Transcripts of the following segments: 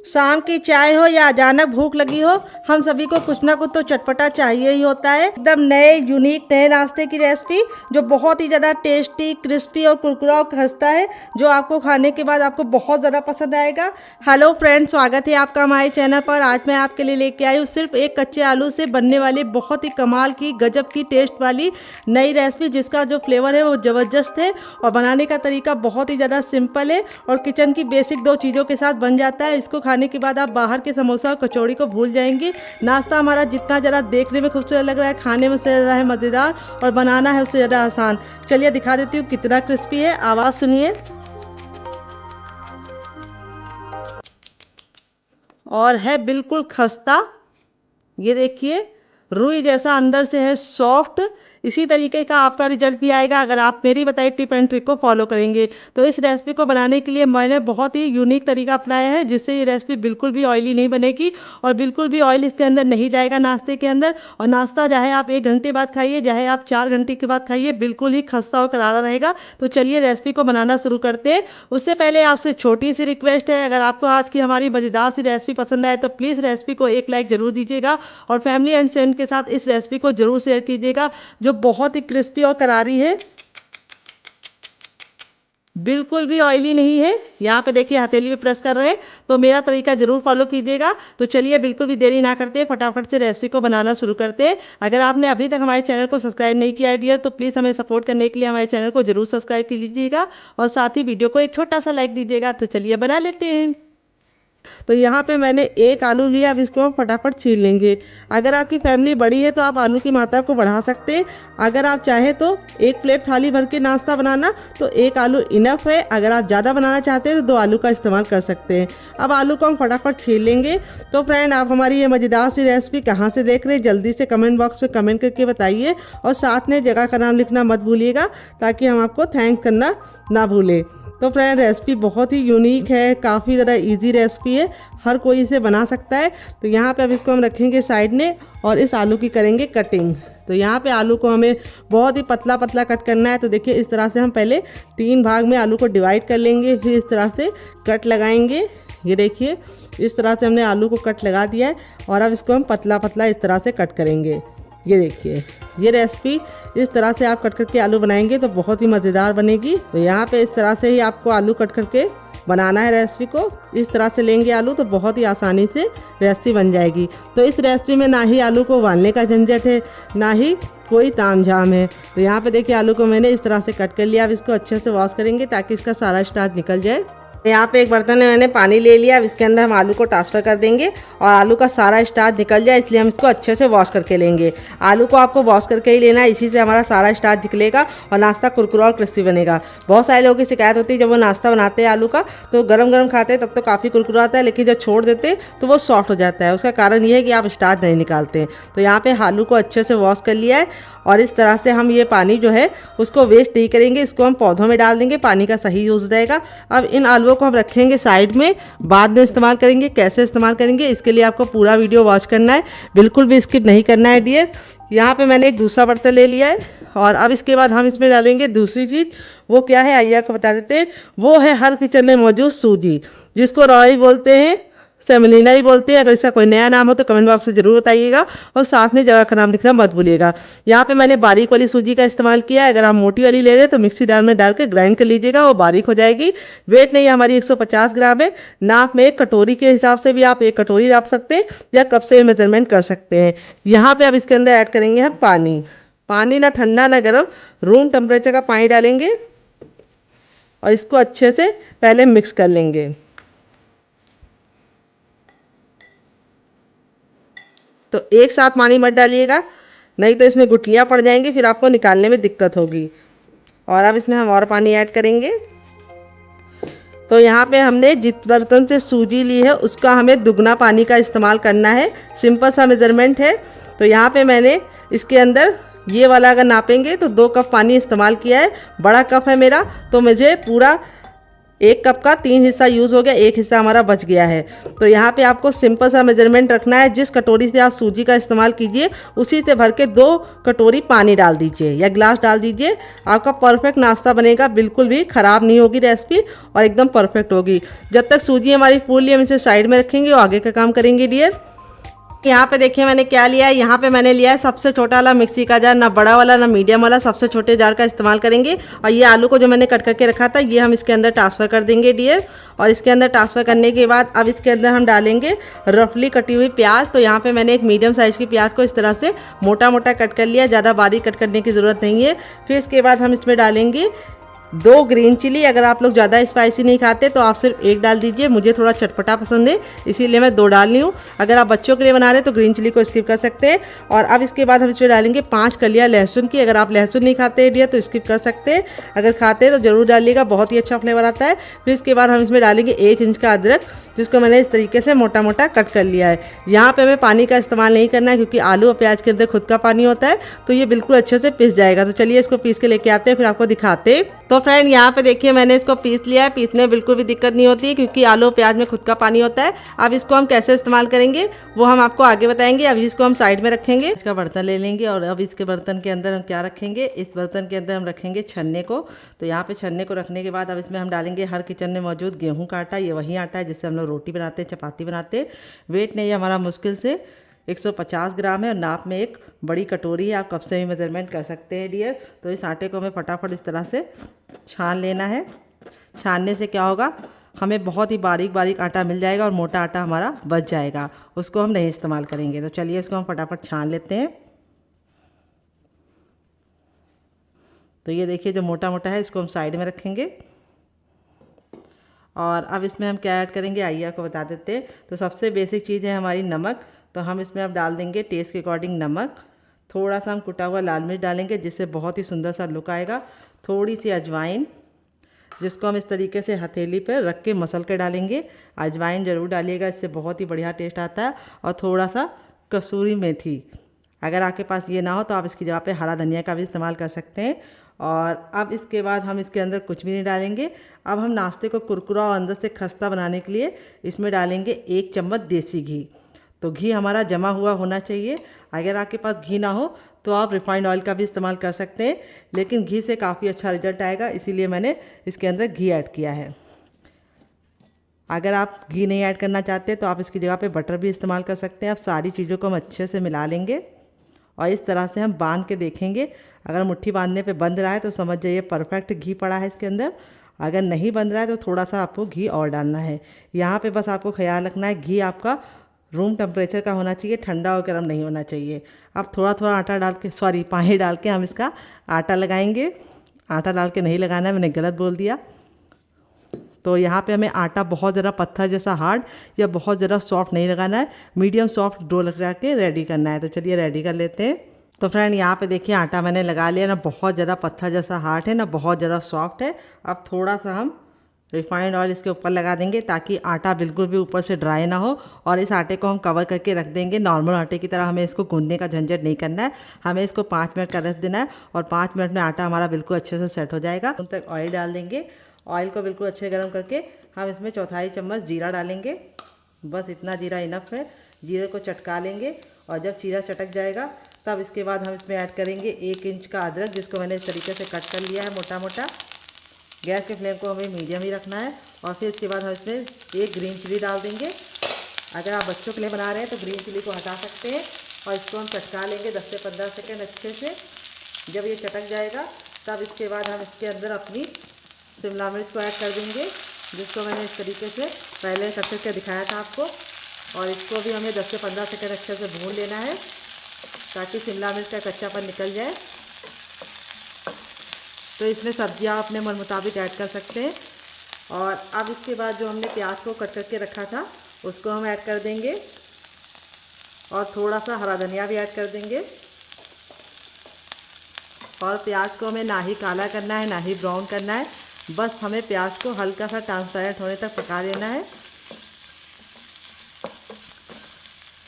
शाम की चाय हो या अचानक भूख लगी हो, हम सभी को कुछ ना कुछ तो चटपटा चाहिए ही होता है। एकदम नए यूनिक नए नाश्ते की रेसिपी जो बहुत ही ज़्यादा टेस्टी, क्रिस्पी और कुरकुरा और खस्ता है, जो आपको खाने के बाद आपको बहुत ज़्यादा पसंद आएगा। हेलो फ्रेंड्स, स्वागत है आपका हमारे चैनल पर। आज मैं आपके लिए लेके आई हूँ सिर्फ एक कच्चे आलू से बनने वाली बहुत ही कमाल की, गजब की टेस्ट वाली नई रेसिपी, जिसका जो फ्लेवर है वो ज़बरदस्त है और बनाने का तरीका बहुत ही ज़्यादा सिंपल है और किचन की बेसिक दो चीज़ों के साथ बन जाता है। इसको खाने के बाद आप बाहर के समोसा और कचौड़ी को भूल जाएंगे। नाश्ता हमारा जितना ज़रा देखने में खूबसूरत लग रहा है, खाने में उससे ज़्यादा है मज़ेदार और बनाना है उससे ज़्यादा आसान। चलिए दिखा देती हूँ कितना क्रिस्पी है। आवाज़ सुनिए और है बिल्कुल खस्ता। ये देखिए, रुई जैसा अंदर से है, सॉफ्ट। इसी तरीके का आपका रिजल्ट भी आएगा अगर आप मेरी बताई टिप एंड ट्रिक को फॉलो करेंगे। तो इस रेसिपी को बनाने के लिए मैंने बहुत ही यूनिक तरीका अपनाया है, जिससे ये रेसिपी बिल्कुल भी ऑयली नहीं बनेगी और बिल्कुल भी ऑयल इसके अंदर नहीं जाएगा नाश्ते के अंदर। और नाश्ता चाहे आप 1 घंटे बाद खाइए, चाहे आप 4 घंटे के बाद खाइए, बिल्कुल ही खस्ता और करारा रहेगा। तो चलिए रेसिपी को बनाना शुरू करते हैं। उससे पहले आपसे छोटी सी रिक्वेस्ट है, अगर आपको आज की हमारी मज़ेदार सी रेसिपी पसंद आए तो प्लीज़ रेसिपी को एक लाइक ज़रूर दीजिएगा और फैमिली एंड फ्रेंड के साथ इस रेसिपी को ज़रूर शेयर कीजिएगा, जो बहुत ही क्रिस्पी और करारी है, बिल्कुल भी ऑयली नहीं है। यहाँ पे देखिए हथेली पे प्रेस कर रहे हैं, तो मेरा तरीका ज़रूर फॉलो कीजिएगा। तो चलिए बिल्कुल भी देरी ना करते फटाफट से रेसिपी को बनाना शुरू करते हैं। अगर आपने अभी तक हमारे चैनल को सब्सक्राइब नहीं किया है डियर, तो प्लीज़ हमें सपोर्ट करने के लिए हमारे चैनल को ज़रूर सब्सक्राइब कीजिएगा और साथ ही वीडियो को एक छोटा सा लाइक दीजिएगा। तो चलिए बना लेते हैं। तो यहाँ पे मैंने एक आलू लिया, अब इसको हम फटाफट छील लेंगे। अगर आपकी फैमिली बड़ी है तो आप आलू की मात्रा को बढ़ा सकते हैं। अगर आप चाहें तो एक प्लेट थाली भर के नाश्ता बनाना तो एक आलू इनफ है। अगर आप ज़्यादा बनाना चाहते हैं तो 2 आलू का इस्तेमाल कर सकते हैं। अब आलू को हम फटाफट छील लेंगे। तो फ्रेंड, आप हमारी ये मज़ेदार सी रेसिपी कहाँ से देख रहे हैं, जल्दी से कमेंट बॉक्स में कमेंट करके बताइए और साथ में जगह का नाम लिखना मत भूलिएगा, ताकि हम आपको थैंक करना ना भूलें। तो फ्रेंड, रेसिपी बहुत ही यूनिक है, काफ़ी ज़्यादा इजी रेसिपी है, हर कोई इसे बना सकता है। तो यहाँ पे अब इसको हम रखेंगे साइड में और इस आलू की करेंगे कटिंग। तो यहाँ पे आलू को हमें बहुत ही पतला पतला कट करना है। तो देखिए इस तरह से हम पहले 3 भाग में आलू को डिवाइड कर लेंगे, फिर इस तरह से कट लगाएंगे। ये देखिए इस तरह से हमने आलू को कट लगा दिया है और अब इसको हम पतला पतला इस तरह से कट करेंगे। ये देखिए, ये रेसिपी इस तरह से आप कट करके आलू बनाएंगे तो बहुत ही मज़ेदार बनेगी। तो यहाँ पे इस तरह से ही आपको आलू कट करके बनाना है रेसिपी को। इस तरह से लेंगे आलू तो बहुत ही आसानी से रेसिपी बन जाएगी। तो इस रेसिपी में ना ही आलू को उबालने का झंझट है, ना ही कोई तामझाम है। तो यहाँ पे देखिए आलू को मैंने इस तरह से कट कर लिया। अब इसको अच्छे से वॉश करेंगे ताकि इसका सारा स्टार्च निकल जाए। यहाँ पे एक बर्तन में मैंने पानी ले लिया। अब इसके अंदर हम आलू को ट्रांसफ़र कर देंगे और आलू का सारा स्टार्च निकल जाए, इसलिए हम इसको अच्छे से वॉश करके लेंगे। आलू को आपको वॉश करके ही लेना है, इसी से हमारा सारा स्टार्च निकलेगा और नाश्ता कुरकुरा और क्रिस्पी बनेगा। बहुत सारे लोगों की शिकायत होती है जब वो नाश्ता बनाते हैं आलू का, तो गरम गरम खाते हैं तब तो काफ़ी कुरकुरा आता है, लेकिन जब छोड़ देते हैं तो वो सॉफ्ट हो जाता है। उसका कारण ये है कि आप स्टार्च नहीं निकालते हैं। तो यहाँ पर आलू को अच्छे से वॉश कर लिया है और इस तरह से हम ये पानी जो है उसको वेस्ट नहीं करेंगे, इसको हम पौधों में डाल देंगे, पानी का सही यूज़ रहेगा। अब इन आलूओं को हम रखेंगे साइड में, बाद में इस्तेमाल करेंगे। कैसे इस्तेमाल करेंगे इसके लिए आपको पूरा वीडियो वॉच करना है, बिल्कुल भी स्किप नहीं करना है डियर। यहाँ पे मैंने एक दूसरा बर्तन ले लिया है और अब इसके बाद हम इसमें डालेंगे दूसरी चीज़। वो क्या है आइए आपको बता देते हैं। वो है हर किचन में मौजूद सूजी, जिसको रॉय बोलते हैं, सेमोलिना ही बोलते हैं। अगर इसका कोई नया नाम हो तो कमेंट बॉक्स में ज़रूर बताइएगा और साथ में जगह का नाम लिखना मत भूलिएगा। यहाँ पे मैंने बारीक वाली सूजी का इस्तेमाल किया है। अगर आप मोटी वाली ले रहे हैं तो मिक्सी जार में डाल के ग्राइंड कर लीजिएगा, वो बारीक हो जाएगी। वेट नहीं हमारी 150 ग्राम है। नाप में एक कटोरी के हिसाब से भी आप 1 कटोरी नाप सकते हैं या कप से मेजरमेंट कर सकते हैं। यहाँ पर अब इसके अंदर ऐड करेंगे हम पानी। पानी ना ठंडा ना गर्म, रूम टेम्परेचर का पानी डालेंगे और इसको अच्छे से पहले मिक्स कर लेंगे। तो एक साथ पानी मत डालिएगा, नहीं तो इसमें गुठलियाँ पड़ जाएंगी, फिर आपको निकालने में दिक्कत होगी। और अब इसमें हम और पानी ऐड करेंगे। तो यहाँ पे हमने जिस बर्तन से सूजी ली है उसका हमें दुगना पानी का इस्तेमाल करना है। सिंपल सा मेजरमेंट है। तो यहाँ पे मैंने इसके अंदर ये वाला अगर नापेंगे तो 2 कप पानी इस्तेमाल किया है। बड़ा कप है मेरा, तो मुझे पूरा 1 कप का 3 हिस्सा यूज़ हो गया, 1 हिस्सा हमारा बच गया है। तो यहाँ पे आपको सिंपल सा मेजरमेंट रखना है। जिस कटोरी से आप सूजी का इस्तेमाल कीजिए उसी से भर के 2 कटोरी पानी डाल दीजिए या गिलास डाल दीजिए। आपका परफेक्ट नाश्ता बनेगा, बिल्कुल भी ख़राब नहीं होगी रेसिपी और एकदम परफेक्ट होगी। जब तक सूजी हमारी फूल ली हम इसे साइड में रखेंगे और आगे का काम करेंगे डियर। यहाँ पे देखिए मैंने क्या लिया है। यहाँ पे मैंने लिया है सबसे छोटा वाला मिक्सी का जार, ना बड़ा वाला ना मीडियम वाला, सबसे छोटे जार का इस्तेमाल करेंगे। और ये आलू को जो मैंने कट करके रखा था ये हम इसके अंदर ट्रांसफ़र कर देंगे डियर। और इसके अंदर ट्रांसफ़र करने के बाद अब इसके अंदर हम डालेंगे रफली कटी हुई प्याज। तो यहाँ पे मैंने एक मीडियम साइज़ की प्याज को इस तरह से मोटा मोटा कट कर लिया, ज़्यादा बारीक कट करने की ज़रूरत नहीं है। फिर इसके बाद हम इसमें डालेंगे 2 ग्रीन चिली। अगर आप लोग ज़्यादा स्पाइसी नहीं खाते तो आप सिर्फ 1 डाल दीजिए, मुझे थोड़ा चटपटा पसंद है इसीलिए मैं 2 डाल रही हूँ। अगर आप बच्चों के लिए बना रहे हैं तो ग्रीन चिली को स्किप कर सकते हैं। और अब इसके बाद हम इसमें डालेंगे 5 कलियाँ लहसुन की। अगर आप लहसुन नहीं खाते डियर तो स्किप कर सकते हैं, अगर खाते हैं तो ज़रूर डालिएगा, बहुत ही अच्छा फ्लेवर आता है। फिर इसके बाद हम इसमें डालेंगे 1 इंच का अदरक, जिसको मैंने इस तरीके से मोटा मोटा कट कर लिया है। यहाँ पे हमें पानी का इस्तेमाल नहीं करना है क्योंकि आलू और प्याज के अंदर खुद का पानी होता है, तो ये बिल्कुल अच्छे से पिस जाएगा। तो चलिए इसको पीस के लेके आते हैं, फिर आपको दिखाते हैं। तो फ्रेंड यहाँ पे देखिए मैंने इसको पीस लिया है। पीसने में बिल्कुल भी दिक्कत नहीं होती क्योंकि आलू और प्याज में खुद का पानी होता है। अब इसको हम कैसे इस्तेमाल करेंगे वो हम आपको आगे बताएंगे। अभी इसको हम साइड में रखेंगे, इसका बर्तन ले लेंगे और अब इसके बर्तन के अंदर हम क्या रखेंगे, इस बर्तन के अंदर हम रखेंगे छन्ने को। तो यहाँ पे छन्ने को रखने के बाद अब इसमें हम डालेंगे हर किचन में मौजूद गेहूँ का आटा। ये वही आटा है जिससे हम लोग रोटी बनाते हैं, चपाती बनाते हैं। वेट नहीं है हमारा मुश्किल से 150 ग्राम है और नाप में एक बड़ी कटोरी है, आप कप से भी मेजरमेंट कर सकते हैं डियर। तो इस आटे को हमें फटाफट इस तरह से छान लेना है। छानने से क्या होगा, हमें बहुत ही बारीक बारीक आटा मिल जाएगा और मोटा आटा हमारा बच जाएगा, उसको हम नहीं इस्तेमाल करेंगे। तो चलिए इसको हम फटाफट छान लेते हैं। तो ये देखिए जो मोटा मोटा है इसको हम साइड में रखेंगे। और अब इसमें हम क्या ऐड करेंगे आइए आपको बता देते हैं। तो सबसे बेसिक चीज़ है हमारी नमक। तो हम इसमें अब डाल देंगे टेस्ट के अकॉर्डिंग नमक। थोड़ा सा हम कुटा हुआ लाल मिर्च डालेंगे जिससे बहुत ही सुंदर सा लुक आएगा। थोड़ी सी अजवाइन, जिसको हम इस तरीके से हथेली पर रख के मसल के डालेंगे। अजवाइन ज़रूर डालिएगा, इससे बहुत ही बढ़िया टेस्ट आता है। और थोड़ा सा कसूरी मेथी, अगर आपके पास ये ना हो तो आप इसकी जगह पे हरा धनिया का भी इस्तेमाल कर सकते हैं। और अब इसके बाद हम इसके अंदर कुछ भी नहीं डालेंगे। अब हम नाश्ते को कुरकुरा और अंदर से खस्ता बनाने के लिए इसमें डालेंगे 1 चम्मच देसी घी। तो घी हमारा जमा हुआ होना चाहिए। अगर आपके पास घी ना हो तो आप रिफाइंड ऑयल का भी इस्तेमाल कर सकते हैं, लेकिन घी से काफ़ी अच्छा रिजल्ट आएगा, इसीलिए मैंने इसके अंदर घी ऐड किया है। अगर आप घी नहीं ऐड करना चाहते तो आप इसकी जगह पे बटर भी इस्तेमाल कर सकते हैं। अब सारी चीज़ों को हम अच्छे से मिला लेंगे और इस तरह से हम बांध के देखेंगे। अगर मुट्ठी बांधने पे बंध रहा है तो समझ जाइए परफेक्ट घी पड़ा है इसके अंदर। अगर नहीं बंध रहा है तो थोड़ा सा आपको घी और डालना है। यहाँ पे बस आपको ख्याल रखना है घी आपका रूम टेम्परेचर का होना चाहिए, ठंडा और गर्म नहीं होना चाहिए। अब थोड़ा थोड़ा आटा डाल के पानी डाल के हम इसका आटा लगाएंगे। आटा डाल के नहीं लगाना है, मैंने गलत बोल दिया। तो यहाँ पे हमें आटा बहुत ज़रा पत्थर जैसा हार्ड या बहुत ज़रा सॉफ्ट नहीं लगाना है, मीडियम सॉफ्ट डो लगा के रेडी करना है। तो चलिए रेडी कर लेते हैं। तो फ्रेंड यहाँ पे देखिए आटा मैंने लगा लिया, ना बहुत ज़्यादा पत्थर जैसा हार्ड है ना बहुत ज़्यादा सॉफ्ट है। अब थोड़ा सा हम रिफाइंड ऑयल इसके ऊपर लगा देंगे ताकि आटा बिल्कुल भी ऊपर से ड्राई ना हो। और इस आटे को हम कवर करके रख देंगे। नॉर्मल आटे की तरह हमें इसको गूंदने का झंझट नहीं करना है, हमें इसको 5 मिनट का रेस्ट देना है और 5 मिनट में आटा हमारा बिल्कुल अच्छे से सेट हो जाएगा। उन तक ऑयल डाल देंगे। ऑयल को बिल्कुल अच्छे गर्म करके हम इसमें 1/4 चम्मच जीरा डालेंगे। बस इतना जीरा इनफ है। जीरे को चटका लेंगे और जब जीरा चटक जाएगा तब इसके बाद हम इसमें ऐड करेंगे 1 इंच का अदरक, जिसको मैंने इस तरीके से कट कर लिया है मोटा मोटा। गैस के फ्लेम को हमें मीडियम ही रखना है। और फिर इसके बाद हम इसमें 1 ग्रीन चिली डाल देंगे। अगर आप बच्चों के लिए बना रहे हैं तो ग्रीन चिली को हटा सकते हैं। और इसको हम चटका लेंगे 10 से 15 सेकेंड अच्छे से। जब ये चटक जाएगा तब इसके बाद हम इसके अंदर अपनी शिमला मिर्च को ऐड कर देंगे, जिसको मैंने इस तरीके से पहले कट करके दिखाया था आपको। और इसको भी हमें 10 से 15 सेकेंड अच्छे से भून लेना है ताकि शिमला मिर्च का कच्चापन निकल जाए। तो इसमें सब्जियां अपने मन मुताबिक ऐड कर सकते हैं। और अब इसके बाद जो हमने प्याज को कट करके रखा था उसको हम ऐड कर देंगे और थोड़ा सा हरा धनिया भी ऐड कर देंगे। और प्याज को हमें ना ही काला करना है ना ही ब्राउन करना है, बस हमें प्याज को हल्का सा ट्रांसपेरेंट होने तक पका लेना है।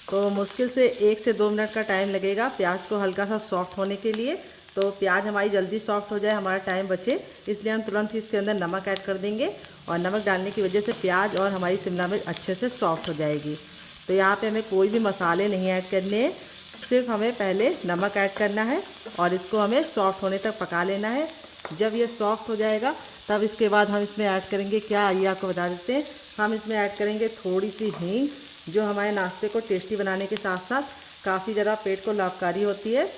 तो मुश्किल से 1 से 2 मिनट का टाइम लगेगा प्याज को हल्का सा सॉफ्ट होने के लिए। तो प्याज हमारी जल्दी सॉफ्ट हो जाए, हमारा टाइम बचे, इसलिए हम तुरंत ही इसके अंदर नमक ऐड कर देंगे और नमक डालने की वजह से प्याज और हमारी शिमला मिर्च अच्छे से सॉफ्ट हो जाएगी। तो यहाँ पे हमें कोई भी मसाले नहीं ऐड करने हैं, सिर्फ हमें पहले नमक ऐड करना है और इसको हमें सॉफ्ट होने तक पका लेना है। जब ये सॉफ्ट हो जाएगा तब इसके बाद हम इसमें ऐड करेंगे क्या, आइए आपको बता देते हैं। हम इसमें ऐड करेंगे थोड़ी सी हींग, जो हमारे नाश्ते को टेस्टी बनाने के साथ साथ काफ़ी ज़्यादा पेट को लाभकारी होती है।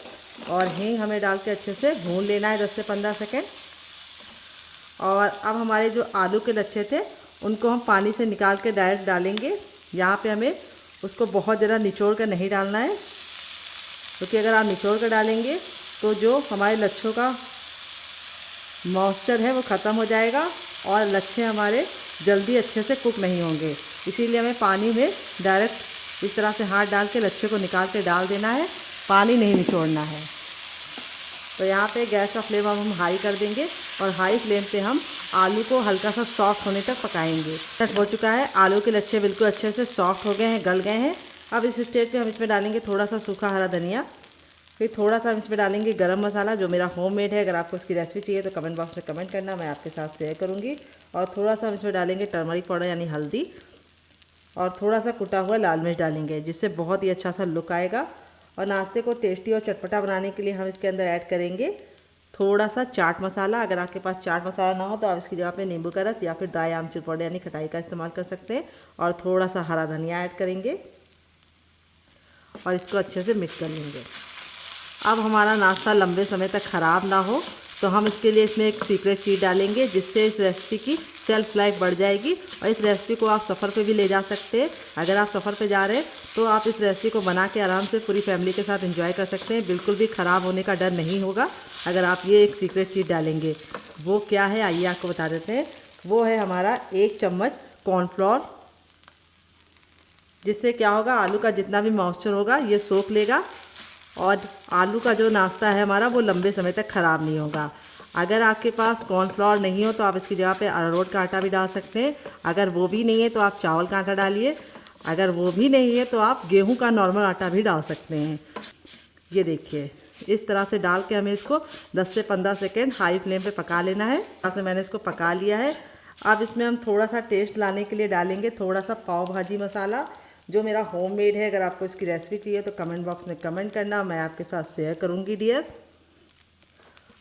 और हींग हमें डाल के अच्छे से भून लेना है 10 से 15 सेकेंड। और अब हमारे जो आलू के लच्छे थे उनको हम पानी से निकाल के डायरेक्ट डालेंगे। यहाँ पे हमें उसको बहुत ज़्यादा निचोड़ कर नहीं डालना है, क्योंकि अगर आप निचोड़ कर डालेंगे तो जो हमारे लच्छों का मॉइस्चर है वो ख़त्म हो जाएगा और लच्छे हमारे जल्दी अच्छे से कुक नहीं होंगे। इसीलिए हमें पानी में डायरेक्ट इस तरह से हाथ डाल के लच्छे को निकाल के डाल देना है, पानी नहीं निचोड़ना है। तो यहाँ पे गैस का फ्लेम हम हाई कर देंगे और हाई फ्लेम पे हम आलू को हल्का सा सॉफ्ट होने तक पकाएंगे। तक हो चुका है, आलू के लच्छे बिल्कुल अच्छे से सॉफ्ट हो गए हैं, गल गए हैं। अब इस स्टेज पे हम इसमें डालेंगे थोड़ा सा सूखा हरा धनिया, फिर थोड़ा सा हम इसमें डालेंगे गरम मसाला जो मेरा होममेड है। अगर आपको इसकी रेसिपी चाहिए तो कमेंट बॉक्स में कमेंट करना, मैं आपके साथ शेयर करूँगी। और थोड़ा सा हम इसमें डालेंगे टर्मरिक पाउडर यानी हल्दी, और थोड़ा सा कुटा हुआ लाल मिर्च डालेंगे, जिससे बहुत ही अच्छा सा लुक आएगा। और नाश्ते को टेस्टी और चटपटा बनाने के लिए हम इसके अंदर ऐड करेंगे थोड़ा सा चाट मसाला। अगर आपके पास चाट मसाला ना हो तो आप इसकी जगह पे नींबू का रस या फिर ड्राई आमचूर पाउडर यानी खटाई का इस्तेमाल कर सकते हैं। और थोड़ा सा हरा धनिया ऐड करेंगे और इसको अच्छे से मिक्स कर लेंगे। अब हमारा नाश्ता लंबे समय तक ख़राब ना हो तो हम इसके लिए इसमें एक सीक्रेट चीज़ डालेंगे, जिससे इस रेसिपी की सेल्फ लाइफ बढ़ जाएगी। और इस रेसिपी को आप सफ़र पे भी ले जा सकते हैं। अगर आप सफ़र पे जा रहे हैं तो आप इस रेसिपी को बना के आराम से पूरी फैमिली के साथ एंजॉय कर सकते हैं। बिल्कुल भी ख़राब होने का डर नहीं होगा अगर आप ये एक सीक्रेट चीज़ डालेंगे। वो क्या है आइए आपको बता देते हैं। वो है हमारा 1 चम्मच कॉर्नफ्लोर, जिससे क्या होगा, आलू का जितना भी मॉइस्चर होगा ये सोख लेगा और आलू का जो नाश्ता है हमारा वो लंबे समय तक ख़राब नहीं होगा। अगर आपके पास कॉर्नफ्लोर नहीं हो तो आप इसकी जगह पे अरारोट का आटा भी डाल सकते हैं। अगर वो भी नहीं है तो आप चावल का आटा डालिए। अगर वो भी नहीं है तो आप गेहूं का नॉर्मल आटा भी डाल सकते हैं। ये देखिए, इस तरह से डाल के हमें इसको 10 से 15 सेकेंड हाई फ्लेम पे पका लेना है। यहाँ से मैंने इसको पका लिया है। अब इसमें हम थोड़ा सा टेस्ट लाने के लिए डालेंगे थोड़ा सा पाव भाजी मसाला, जो मेरा होममेड है। अगर आपको इसकी रेसिपी चाहिए तो कमेंट बॉक्स में कमेंट करना, मैं आपके साथ शेयर करूँगी डियर।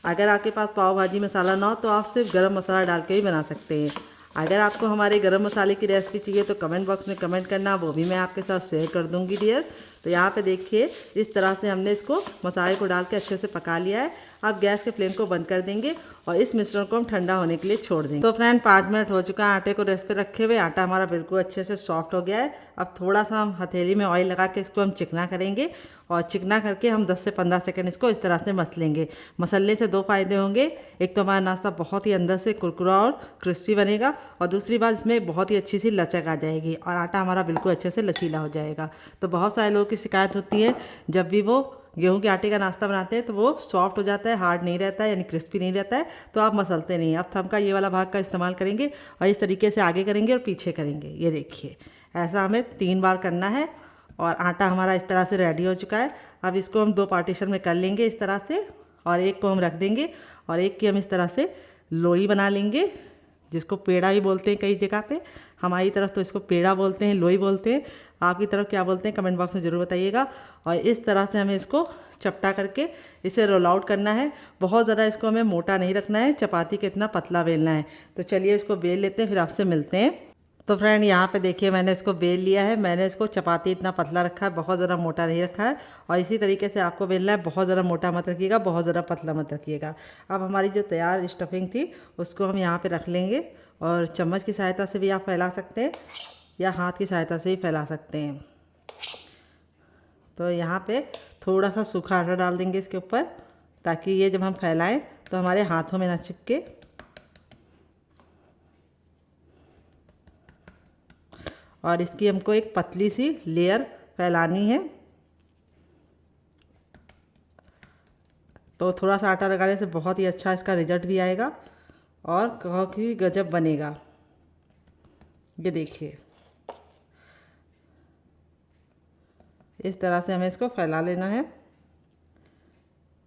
अगर आपके पास पाव भाजी मसाला ना हो तो आप सिर्फ गरम मसाला डाल के ही बना सकते हैं। अगर आपको हमारे गरम मसाले की रेसिपी चाहिए तो कमेंट बॉक्स में कमेंट करना, वो भी मैं आपके साथ शेयर कर दूंगी डियर। तो यहाँ पे देखिए इस तरह से हमने इसको मसाले को डाल के अच्छे से पका लिया है। अब गैस के फ्लेम को बंद कर देंगे और इस मिश्रण को हम ठंडा होने के लिए छोड़ देंगे। तो फ्रेंड 5 मिनट हो चुका है आटे को रेस्ट पे रखे हुए। आटा हमारा बिल्कुल अच्छे से सॉफ्ट हो गया है। अब थोड़ा सा हम हथेली में ऑयल लगा के इसको हम चिकना करेंगे और चिकना करके हम 10 से 15 सेकंड इसको इस तरह से मसलेंगे। मसलने से 2 फ़ायदे होंगे, एक तो हमारा नाश्ता बहुत ही अंदर से कुरकुरा और क्रिस्पी बनेगा और दूसरी बात इसमें बहुत ही अच्छी सी लचक आ जाएगी और आटा हमारा बिल्कुल अच्छे से लचीला हो जाएगा। तो बहुत सारे लोगों की शिकायत होती है जब भी वो गेहूं के आटे का नाश्ता बनाते हैं तो वो सॉफ्ट हो जाता है, हार्ड नहीं रहता है यानी क्रिस्पी नहीं रहता है, तो आप मसलते नहीं। अब थंब का ये वाला भाग का इस्तेमाल करेंगे और इस तरीके से आगे करेंगे और पीछे करेंगे। ये देखिए ऐसा हमें 3 बार करना है और आटा हमारा इस तरह से रेडी हो चुका है। अब इसको हम 2 पार्टीशन में कर लेंगे इस तरह से, और एक को हम रख देंगे और एक की हम इस तरह से लोई बना लेंगे, जिसको पेड़ा ही बोलते हैं कई जगह पे। हमारी तरफ तो इसको पेड़ा बोलते हैं, लोई बोलते हैं। आपकी तरफ क्या बोलते हैं कमेंट बॉक्स में ज़रूर बताइएगा। और इस तरह से हमें इसको चपटा करके इसे रोल आउट करना है। बहुत ज़्यादा इसको हमें मोटा नहीं रखना है, चपाती के इतना पतला बेलना है। तो चलिए इसको बेल लेते हैं, फिर आपसे मिलते हैं। तो फ्रेंड यहाँ पे देखिए मैंने इसको बेल लिया है। मैंने इसको चपाती इतना पतला रखा है, बहुत ज़्यादा मोटा नहीं रखा है। और इसी तरीके से आपको बेलना है, बहुत ज़्यादा मोटा मत रखिएगा, बहुत ज़्यादा पतला मत रखिएगा। अब हमारी जो तैयार स्टफिंग थी उसको हम यहाँ पे रख लेंगे और चम्मच की सहायता से भी आप फैला सकते हैं या हाथ की सहायता से भी फैला सकते हैं। तो यहाँ पे थोड़ा सा सूखा आटा डाल देंगे इसके ऊपर, ताकि ये जब हम फैलाएं तो हमारे हाथों में ना चिपके। और इसकी हमको एक पतली सी लेयर फैलानी है। तो थोड़ा सा आटा लगाने से बहुत ही अच्छा इसका रिजल्ट भी आएगा और काफ़ी गजब बनेगा। ये देखिए इस तरह से हमें इसको फैला लेना है।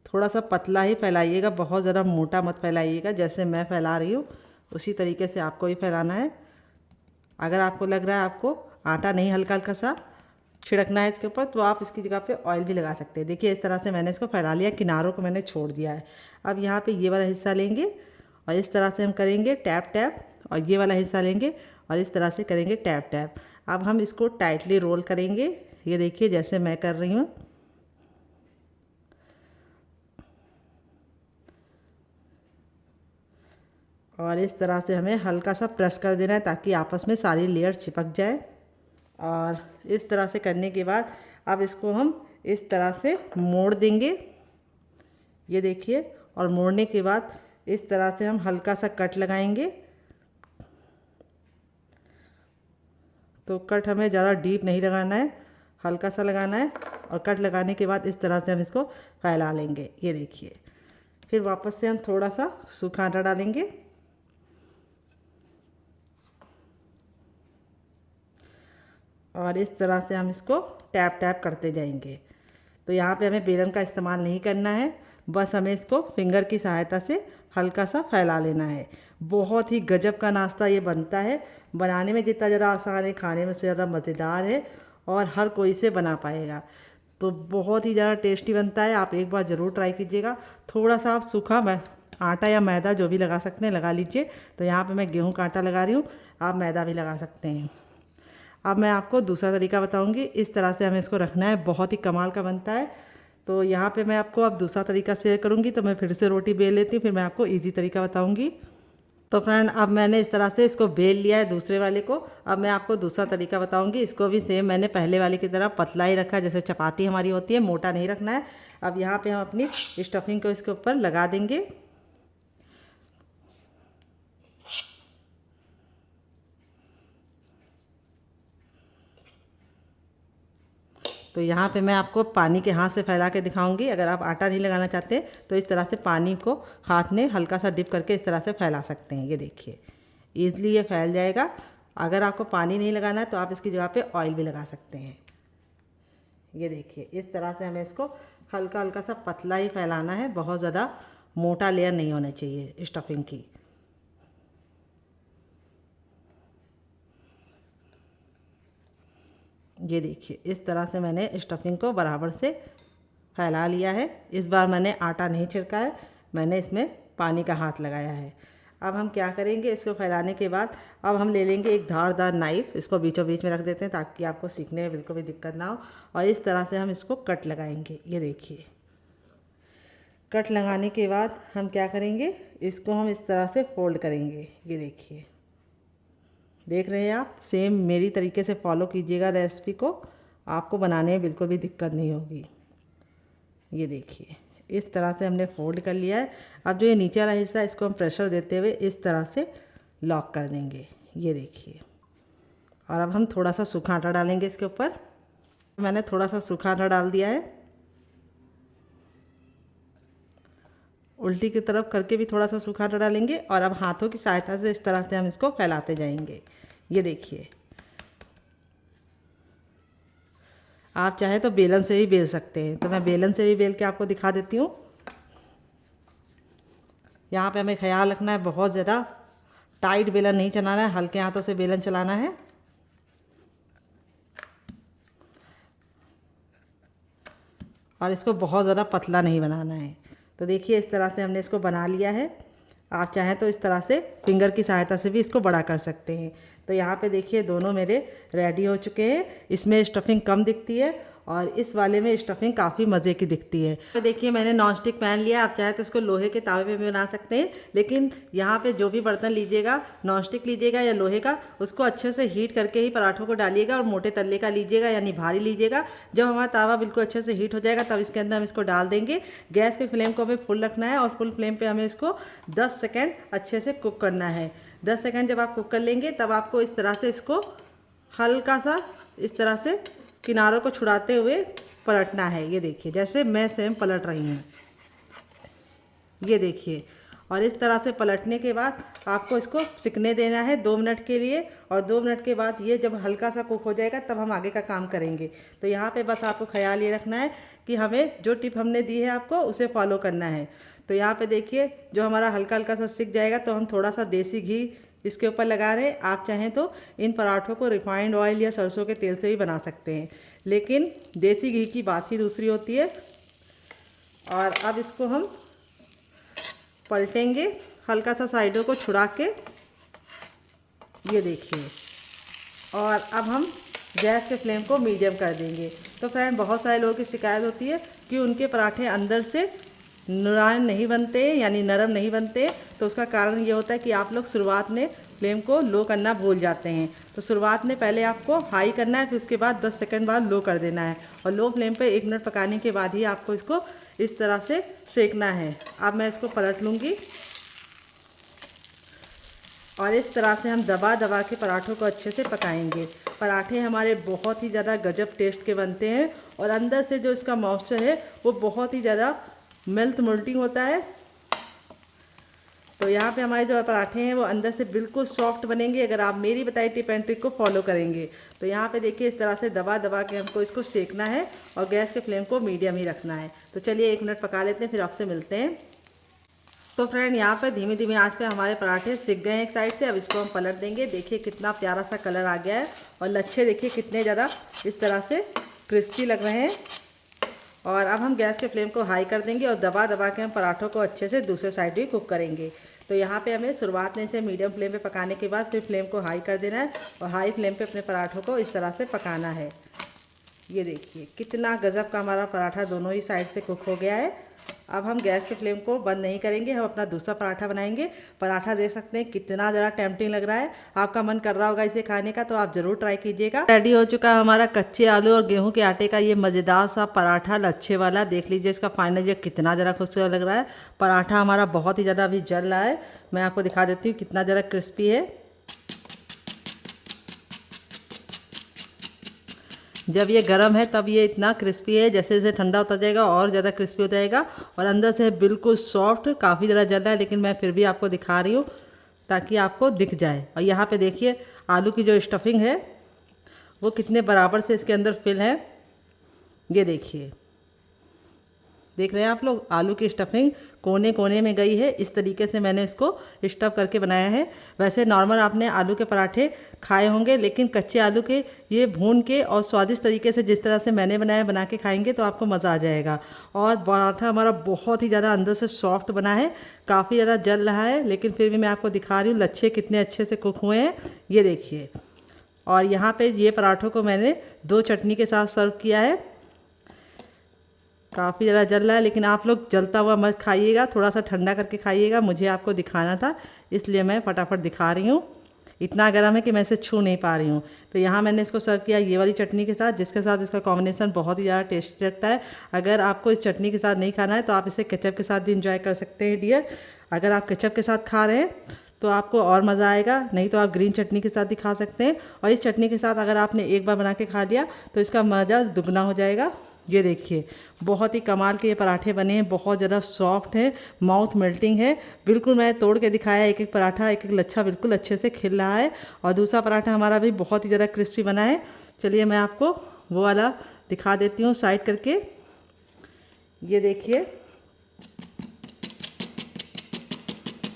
थोड़ा सा पतला ही फैलाइएगा, बहुत ज़्यादा मोटा मत फैलाइएगा जैसे मैं फैला रही हूँ। उसी तरीके से आपको भी फैलाना है। अगर आपको लग रहा है आपको आटा नहीं हल्का हल्का सा छिड़कना है इसके ऊपर, तो आप इसकी जगह पे ऑयल भी लगा सकते हैं। देखिए इस तरह से मैंने इसको फैला लिया, किनारों को मैंने छोड़ दिया है। अब यहाँ पे ये वाला हिस्सा लेंगे और इस तरह से हम करेंगे टैप टैप, और ये वाला हिस्सा लेंगे और इस तरह से करेंगे टैप टैप। अब हम इसको टाइटली रोल करेंगे, ये देखिए जैसे मैं कर रही हूँ। और इस तरह से हमें हल्का सा प्रेस कर देना है ताकि आपस में सारी लेयर चिपक जाए। और इस तरह से करने के बाद अब इसको हम इस तरह से मोड़ देंगे, ये देखिए। और मोड़ने के बाद इस तरह से हम हल्का सा कट लगाएंगे। तो कट हमें ज़्यादा डीप नहीं लगाना है, हल्का सा लगाना है। और कट लगाने के बाद इस तरह से हम इसको फैला लेंगे, ये देखिए। फिर वापस से हम थोड़ा सा सूखा आटा डालेंगे और इस तरह से हम इसको टैप टैप करते जाएंगे। तो यहाँ पे हमें बेलन का इस्तेमाल नहीं करना है, बस हमें इसको फिंगर की सहायता से हल्का सा फैला लेना है। बहुत ही गजब का नाश्ता ये बनता है, बनाने में जितना ज़रा आसान है खाने में उससे ज़्यादा मज़ेदार है और हर कोई से बना पाएगा। तो बहुत ही ज़्यादा टेस्टी बनता है, आप एक बार ज़रूर ट्राई कीजिएगा। थोड़ा सा आप सूखा आटा या मैदा जो भी लगा सकते हैं लगा लीजिए। तो यहाँ पे मैं गेहूं का आटा लगा रही हूँ, आप मैदा भी लगा सकते हैं। अब मैं आपको दूसरा तरीका बताऊंगी, इस तरह से हमें इसको रखना है, बहुत ही कमाल का बनता है। तो यहाँ पे मैं आपको अब दूसरा तरीका शेयर करूँगी। तो मैं फिर से रोटी बेल लेती हूँ, फिर मैं आपको इजी तरीका बताऊँगी। तो फ्रेंड अब मैंने इस तरह से इसको बेल लिया है दूसरे वाले को। अब मैं आपको दूसरा तरीका बताऊँगी। इसको भी सेम मैंने पहले वाले की तरह पतला ही रखा है, जैसे चपाती हमारी होती है, मोटा नहीं रखना है। अब यहाँ पर हम अपनी स्टफिंग को इसके ऊपर लगा देंगे। तो यहाँ पे मैं आपको पानी के हाथ से फैला के दिखाऊंगी। अगर आप आटा नहीं लगाना चाहते तो इस तरह से पानी को हाथ में हल्का सा डिप करके इस तरह से फैला सकते हैं, ये देखिए ईज़िली ये फैल जाएगा। अगर आपको पानी नहीं लगाना है तो आप इसकी जगह पे ऑयल भी लगा सकते हैं। ये देखिए इस तरह से हमें इसको हल्का हल्का सा पतला ही फैलाना है, बहुत ज़्यादा मोटा लेयर नहीं होना चाहिए स्टफिंग की। ये देखिए इस तरह से मैंने स्टफिंग को बराबर से फैला लिया है। इस बार मैंने आटा नहीं छिड़का है, मैंने इसमें पानी का हाथ लगाया है। अब हम क्या करेंगे, इसको फैलाने के बाद अब हम ले लेंगे एक धारदार नाइफ़, इसको बीचों बीच में रख देते हैं ताकि आपको सीखने में बिल्कुल भी दिक्कत ना हो। और इस तरह से हम इसको कट लगाएंगे, ये देखिए। कट लगाने के बाद हम क्या करेंगे, इसको हम इस तरह से फोल्ड करेंगे, ये देखिए। देख रहे हैं आप, सेम मेरी तरीके से फॉलो कीजिएगा रेसिपी को, आपको बनाने में बिल्कुल भी दिक्कत नहीं होगी। ये देखिए इस तरह से हमने फोल्ड कर लिया है। अब जो ये नीचे वाला हिस्सा है इसको हम प्रेशर देते हुए इस तरह से लॉक कर देंगे, ये देखिए। और अब हम थोड़ा सा सूखा आटा डालेंगे इसके ऊपर। मैंने थोड़ा सा सूखा आटा डाल दिया है, उल्टी की तरफ करके भी थोड़ा सा सूखा आटा डालेंगे। और अब हाथों की सहायता से इस तरह से हम इसको फैलाते जाएंगे, ये देखिए। आप चाहे तो बेलन से भी बेल सकते हैं, तो मैं बेलन से भी बेल के आपको दिखा देती हूँ। यहाँ पे हमें ख्याल रखना है, बहुत ज़्यादा टाइट बेलन नहीं चलाना है, हल्के हाथों से बेलन चलाना है। और इसको बहुत ज़्यादा पतला नहीं बनाना है। तो देखिए इस तरह से हमने इसको बना लिया है। आप चाहें तो इस तरह से फिंगर की सहायता से भी इसको बड़ा कर सकते हैं। तो यहाँ पे देखिए दोनों मेरे रेडी हो चुके हैं। इसमें स्टफिंग कम दिखती है और इस वाले में स्टफिंग काफ़ी मज़े की दिखती है। तो देखिए मैंने नॉनस्टिक पैन लिया, आप चाहे तो इसको लोहे के तावे पे भी बना सकते हैं। लेकिन यहाँ पे जो भी बर्तन लीजिएगा, नॉनस्टिक लीजिएगा या लोहे का, उसको अच्छे से हीट करके ही पराठों को डालिएगा। और मोटे तल्ले का लीजिएगा यानी भारी लीजिएगा। जब हमारा तावा बिल्कुल अच्छे से हीट हो जाएगा तब इसके अंदर हम इसको डाल देंगे। गैस के फ्लेम को हमें फुल रखना है और फुल फ्लेम पर हमें इसको 10 सेकेंड अच्छे से कुक करना है। 10 सेकेंड जब आप कुक कर लेंगे तब आपको इस तरह से इसको हल्का सा इस तरह से किनारों को छुड़ाते हुए पलटना है। ये देखिए जैसे मैं सेम पलट रही हूँ, ये देखिए। और इस तरह से पलटने के बाद आपको इसको सिकने देना है 2 मिनट के लिए। और 2 मिनट के बाद ये जब हल्का सा कुक हो जाएगा तब हम आगे का काम करेंगे। तो यहाँ पे बस आपको ख्याल ये रखना है कि हमें जो टिप हमने दी है आपको उसे फॉलो करना है। तो यहाँ पे देखिए जो हमारा हल्का हल्का सा सिक जाएगा तो हम थोड़ा सा देसी घी इसके ऊपर लगा रहे हैं। आप चाहें तो इन पराठों को रिफाइंड ऑयल या सरसों के तेल से भी बना सकते हैं, लेकिन देसी घी की बात ही दूसरी होती है। और अब इसको हम पलटेंगे हल्का सा साइडों को छुड़ा के, ये देखिए। और अब हम गैस के फ्लेम को मीडियम कर देंगे। तो फ्रेंड बहुत सारे लोगों की शिकायत होती है कि उनके पराठे अंदर से मुलायम नहीं बनते, यानी नरम नहीं बनते। तो उसका कारण ये होता है कि आप लोग शुरुआत में फ्लेम को लो करना भूल जाते हैं। तो शुरुआत में पहले आपको हाई करना है, फिर उसके बाद 10 सेकंड बाद लो कर देना है। और लो फ्लेम पे 1 मिनट पकाने के बाद ही आपको इसको इस तरह से सेकना है। अब मैं इसको पलट लूँगी और इस तरह से हम दबा दबा के पराठों को अच्छे से पकाएंगे। पराठे हमारे बहुत ही ज़्यादा गजब टेस्ट के बनते हैं और अंदर से जो इसका मॉइस्चर है वो बहुत ही ज़्यादा मोल्टिंग होता है। तो यहाँ पे हमारे जो पराठे हैं वो अंदर से बिल्कुल सॉफ्ट बनेंगे अगर आप मेरी बताई टिप एंड ट्रिक को फॉलो करेंगे। तो यहाँ पे देखिए इस तरह से दबा दबा के हमको इसको सेकना है और गैस के फ्लेम को मीडियम ही रखना है। तो चलिए 1 मिनट पका लेते हैं, फिर आपसे मिलते हैं। तो फ्रेंड यहाँ पे धीमी धीमी आंच पे हमारे पराठे सिक गए हैं एक साइड से। अब इसको हम पलट देंगे। देखिए कितना प्यारा सा कलर आ गया है और लच्छे देखिए कितने ज़्यादा इस तरह से क्रिस्पी लग रहे हैं। और अब हम गैस के फ्लेम को हाई कर देंगे और दबा दबा के हम पराठों को अच्छे से दूसरे साइड भी कुक करेंगे। तो यहाँ पे हमें शुरुआत में इसे मीडियम फ्लेम पे पकाने के बाद फिर फ्लेम को हाई कर देना है और हाई फ्लेम पे अपने पराठों को इस तरह से पकाना है। ये देखिए कितना गजब का हमारा पराठा दोनों ही साइड से कुक हो गया है। अब हम गैस के फ्लेम को बंद नहीं करेंगे, हम अपना दूसरा पराठा बनाएंगे। पराठा देख सकते हैं कितना ज़रा टेम्पटिंग लग रहा है। आपका मन कर रहा होगा इसे खाने का, तो आप ज़रूर ट्राई कीजिएगा। रेडी हो चुका है हमारा कच्चे आलू और गेहूं के आटे का ये मज़ेदार सा पराठा लच्छे वाला। देख लीजिए इसका फाइनल ये कितना ज़रा खूबसूरत लग रहा है। पराठा हमारा बहुत ही ज़्यादा अभी जल रहा है, मैं आपको दिखा देती हूँ कितना ज़रा क्रिस्पी है। जब ये गर्म है तब ये इतना क्रिस्पी है, जैसे जैसे ठंडा होता जाएगा और ज़्यादा क्रिस्पी हो जाएगा। और अंदर से बिल्कुल सॉफ्ट, काफ़ी ज़्यादा जल रहा है लेकिन मैं फिर भी आपको दिखा रही हूँ ताकि आपको दिख जाए। और यहाँ पे देखिए आलू की जो स्टफिंग है वो कितने बराबर से इसके अंदर फिल है। ये देखिए, देख रहे हैं आप लोग, आलू की स्टफिंग कोने कोने में गई है। इस तरीके से मैंने इसको स्टफ करके बनाया है। वैसे नॉर्मल आपने आलू के पराठे खाए होंगे, लेकिन कच्चे आलू के ये भून के और स्वादिष्ट तरीके से जिस तरह से मैंने बनाया बना के खाएंगे तो आपको मज़ा आ जाएगा। और पराठा हमारा बहुत ही ज़्यादा अंदर से सॉफ्ट बना है, काफ़ी ज़्यादा जल रहा है लेकिन फिर भी मैं आपको दिखा रही हूँ लच्छे कितने अच्छे से कुक हुए हैं। ये देखिए, और यहाँ पे ये पराठों को मैंने 2 चटनी के साथ सर्व किया है। काफ़ी ज़्यादा जल रहा है लेकिन आप लोग जलता हुआ मत खाइएगा, थोड़ा सा ठंडा करके खाइएगा। मुझे आपको दिखाना था इसलिए मैं फटाफट दिखा रही हूँ। इतना गर्म है कि मैं इसे छू नहीं पा रही हूँ। तो यहाँ मैंने इसको सर्व किया ये वाली चटनी के साथ, जिसके साथ इसका कॉम्बिनेशन बहुत ही ज़्यादा टेस्टी लगता है। अगर आपको इस चटनी के साथ नहीं खाना है तो आप इसे केचप के साथ भी इंजॉय कर सकते हैं डियर। अगर आप केचप के साथ खा रहे हैं तो आपको और मज़ा आएगा, नहीं तो आप ग्रीन चटनी के साथ भी खा सकते हैं। और इस चटनी के साथ अगर आपने एक बार बना के खा लिया तो इसका मज़ा दुगना हो जाएगा। ये देखिए बहुत ही कमाल के ये पराठे बने हैं, बहुत ज़्यादा सॉफ्ट है, माउथ मेल्टिंग है। बिल्कुल मैं तोड़ के दिखाया, एक एक पराठा एक एक लच्छा बिल्कुल अच्छे से खिल रहा है। और दूसरा पराठा हमारा भी बहुत ही ज़्यादा क्रिस्पी बना है। चलिए मैं आपको वो वाला दिखा देती हूँ साइड करके। ये देखिए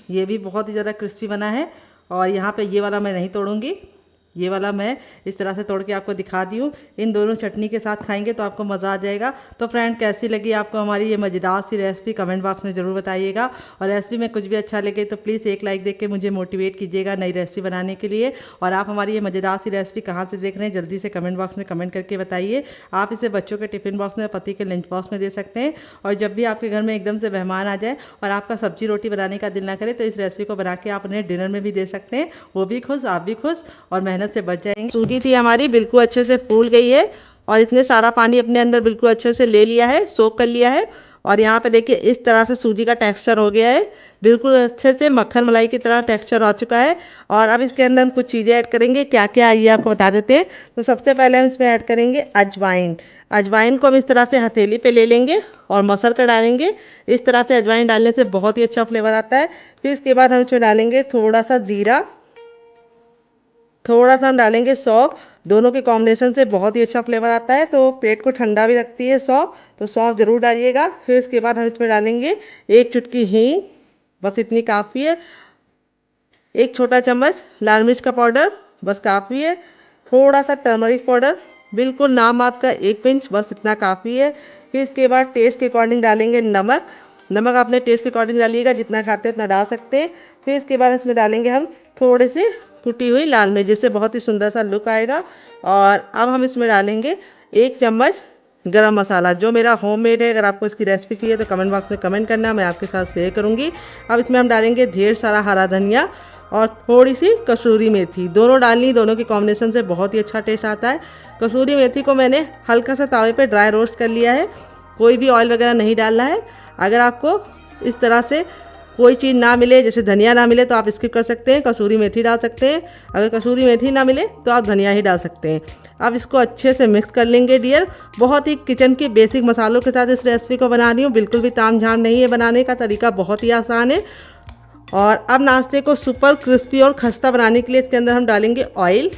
ये भी बहुत ही ज़्यादा क्रिस्पी बना है। और यहाँ पे ये वाला मैं नहीं तोड़ूंगी, ये वाला मैं इस तरह से तोड़ के आपको दिखा दी हूँ। इन दोनों चटनी के साथ खाएंगे तो आपको मज़ा आ जाएगा। तो फ्रेंड कैसी लगी आपको हमारी ये मज़ेदार सी रेसिपी कमेंट बॉक्स में ज़रूर बताइएगा। और रेसिपी में कुछ भी अच्छा लगे तो प्लीज़ एक लाइक देके मुझे मोटिवेट कीजिएगा नई रेसिपी बनाने के लिए। और आप हमारी ये मज़ेदार सी रेसिपी कहाँ से देख रहे हैं जल्दी से कमेंट बॉक्स में कमेंट करके बताइए। आप इसे बच्चों के टिफ़िन बॉक्स में, पति के लंच बॉक्स में दे सकते हैं। और जब भी आपके घर में एकदम से मेहमान आ जाए और आपका सब्जी रोटी बनाने का दिल ना करे तो इस रेसिपी को बना के आप उन्हें डिनर में भी दे सकते हैं। वो भी खुश, आप भी खुश और मेहनत से बच जाएंगे। सूजी थी हमारी बिल्कुल अच्छे से फूल गई है और इसने सारा पानी अपने अंदर बिल्कुल अच्छे से ले लिया है, सोख कर लिया है। और यहाँ पे देखिए इस तरह से सूजी का टेक्सचर हो गया है, बिल्कुल अच्छे से मक्खन मलाई की तरह टेक्सचर आ चुका है। और अब इसके अंदर हम कुछ चीज़ें ऐड करेंगे, क्या क्या आइए आपको बता देते हैं। तो सबसे पहले हम इसमें ऐड करेंगे अजवाइन। अजवाइन को हम इस तरह से हथेली पे ले लेंगे और मसल कर डालेंगे। इस तरह से अजवाइन डालने से बहुत ही अच्छा फ्लेवर आता है। फिर इसके बाद हम इसमें डालेंगे थोड़ा सा जीरा, थोड़ा सा हम डालेंगे सौंफ। दोनों के कॉम्बिनेशन से बहुत ही अच्छा फ्लेवर आता है, तो पेट को ठंडा भी रखती है सौंफ, तो सौंफ ज़रूर डालिएगा। फिर इसके बाद हम इसमें डालेंगे 1 चुटकी हींग, बस इतनी काफ़ी है। 1 छोटा चम्मच लाल मिर्च का पाउडर, बस काफ़ी है। थोड़ा सा टर्मरिक पाउडर, बिल्कुल नाम मात्र का 1 पिंच, बस इतना काफ़ी है। फिर इसके बाद टेस्ट के अकॉर्डिंग डालेंगे नमक। नमक अपने टेस्ट के अकॉर्डिंग डालिएगा, जितना खाते हैं उतना डाल सकते हैं। फिर इसके बाद इसमें डालेंगे हम थोड़े से कुटी हुई लाल मिर्च, जिससे बहुत ही सुंदर सा लुक आएगा। और अब हम इसमें डालेंगे 1 चम्मच गरम मसाला, जो मेरा होममेड है। अगर आपको इसकी रेसिपी चाहिए तो कमेंट बॉक्स में कमेंट करना, मैं आपके साथ शेयर करूँगी। अब इसमें हम डालेंगे ढेर सारा हरा धनिया और थोड़ी सी कसूरी मेथी, दोनों डालनी। दोनों के कॉम्बिनेशन से बहुत ही अच्छा टेस्ट आता है। कसूरी मेथी को मैंने हल्का सा तावे पे ड्राई रोस्ट कर लिया है, कोई भी ऑयल वगैरह नहीं डालना है। अगर आपको इस तरह से कोई चीज़ ना मिले, जैसे धनिया ना मिले, तो आप स्किप कर सकते हैं, कसूरी मेथी डाल सकते हैं। अगर कसूरी मेथी ना मिले तो आप धनिया ही डाल सकते हैं। अब इसको अच्छे से मिक्स कर लेंगे डियर। बहुत ही किचन के बेसिक मसालों के साथ इस रेसिपी को बना रही हूँ, बिल्कुल भी तामझाम नहीं है, बनाने का तरीका बहुत ही आसान है। और अब नाश्ते को सुपर क्रिस्पी और खस्ता बनाने के लिए इसके अंदर हम डालेंगे ऑयल।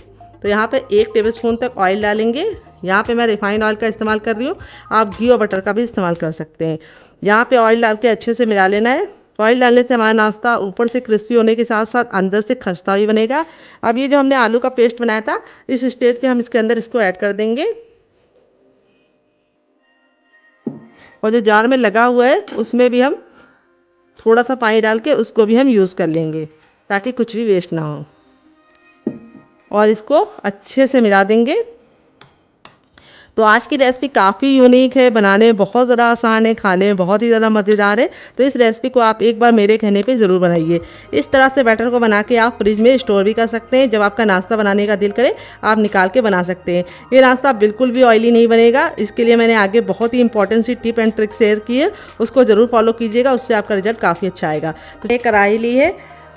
तो यहाँ पे 1 टेबलस्पून तक ऑयल डालेंगे। यहाँ पे मैं रिफाइंड ऑयल का इस्तेमाल कर रही हूँ, आप घी और बटर का भी इस्तेमाल कर सकते हैं। यहाँ पे ऑयल डाल के अच्छे से मिला लेना है। ऑयल डालने से हमारा नाश्ता ऊपर से क्रिस्पी होने के साथ साथ अंदर से खस्ता भी बनेगा। अब ये जो हमने आलू का पेस्ट बनाया था, इस स्टेज पे हम इसके अंदर इसको ऐड कर देंगे। और जो जार में लगा हुआ है उसमें भी हम थोड़ा सा पानी डाल के उसको भी हम यूज़ कर लेंगे, ताकि कुछ भी वेस्ट ना हो। और इसको अच्छे से मिला देंगे। तो आज की रेसिपी काफ़ी यूनिक है, बनाने में बहुत ज़्यादा आसान है, खाने में बहुत ही ज़्यादा मज़ेदार है। तो इस रेसिपी को आप एक बार मेरे कहने पे ज़रूर बनाइए। इस तरह से बैटर को बना के आप फ्रिज में स्टोर भी कर सकते हैं। जब आपका नाश्ता बनाने का दिल करे आप निकाल के बना सकते हैं। ये नाश्ता बिल्कुल भी ऑयली नहीं बनेगा। इसके लिए मैंने आगे बहुत ही इंपॉर्टेंट सी टिप एंड ट्रिक शेयर की है, उसको ज़रूर फॉलो कीजिएगा, उससे आपका रिजल्ट काफ़ी अच्छा आएगा। तो एक कढ़ाई ली है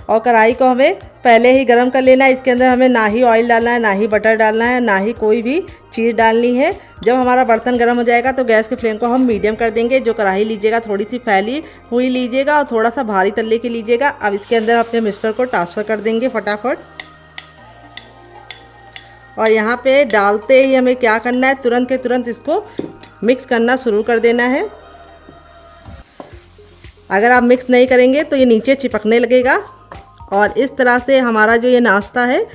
और कढ़ाई को हमें पहले ही गर्म कर लेना है। इसके अंदर हमें ना ही ऑयल डालना है, ना ही बटर डालना है, ना ही कोई भी चीज़ डालनी है। जब हमारा बर्तन गर्म हो जाएगा तो गैस के फ्लेम को हम मीडियम कर देंगे। जो कढ़ाई लीजिएगा थोड़ी सी फैली हुई लीजिएगा और थोड़ा सा भारी तल्ले की लीजिएगा। अब इसके अंदर अपने मिक्सचर को ट्रांसफ़र कर देंगे फटाफट। और यहाँ पे डालते ही हमें क्या करना है, तुरंत के तुरंत इसको मिक्स करना शुरू कर देना है। अगर आप मिक्स नहीं करेंगे तो ये नीचे चिपकने लगेगा। और इस तरह से हमारा जो ये नाश्ता है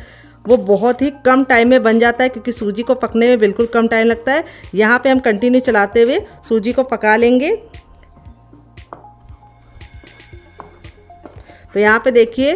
वो बहुत ही कम टाइम में बन जाता है, क्योंकि सूजी को पकने में बिल्कुल कम टाइम लगता है। यहाँ पे हम कंटिन्यू चलाते हुए सूजी को पका लेंगे। तो यहाँ पे देखिए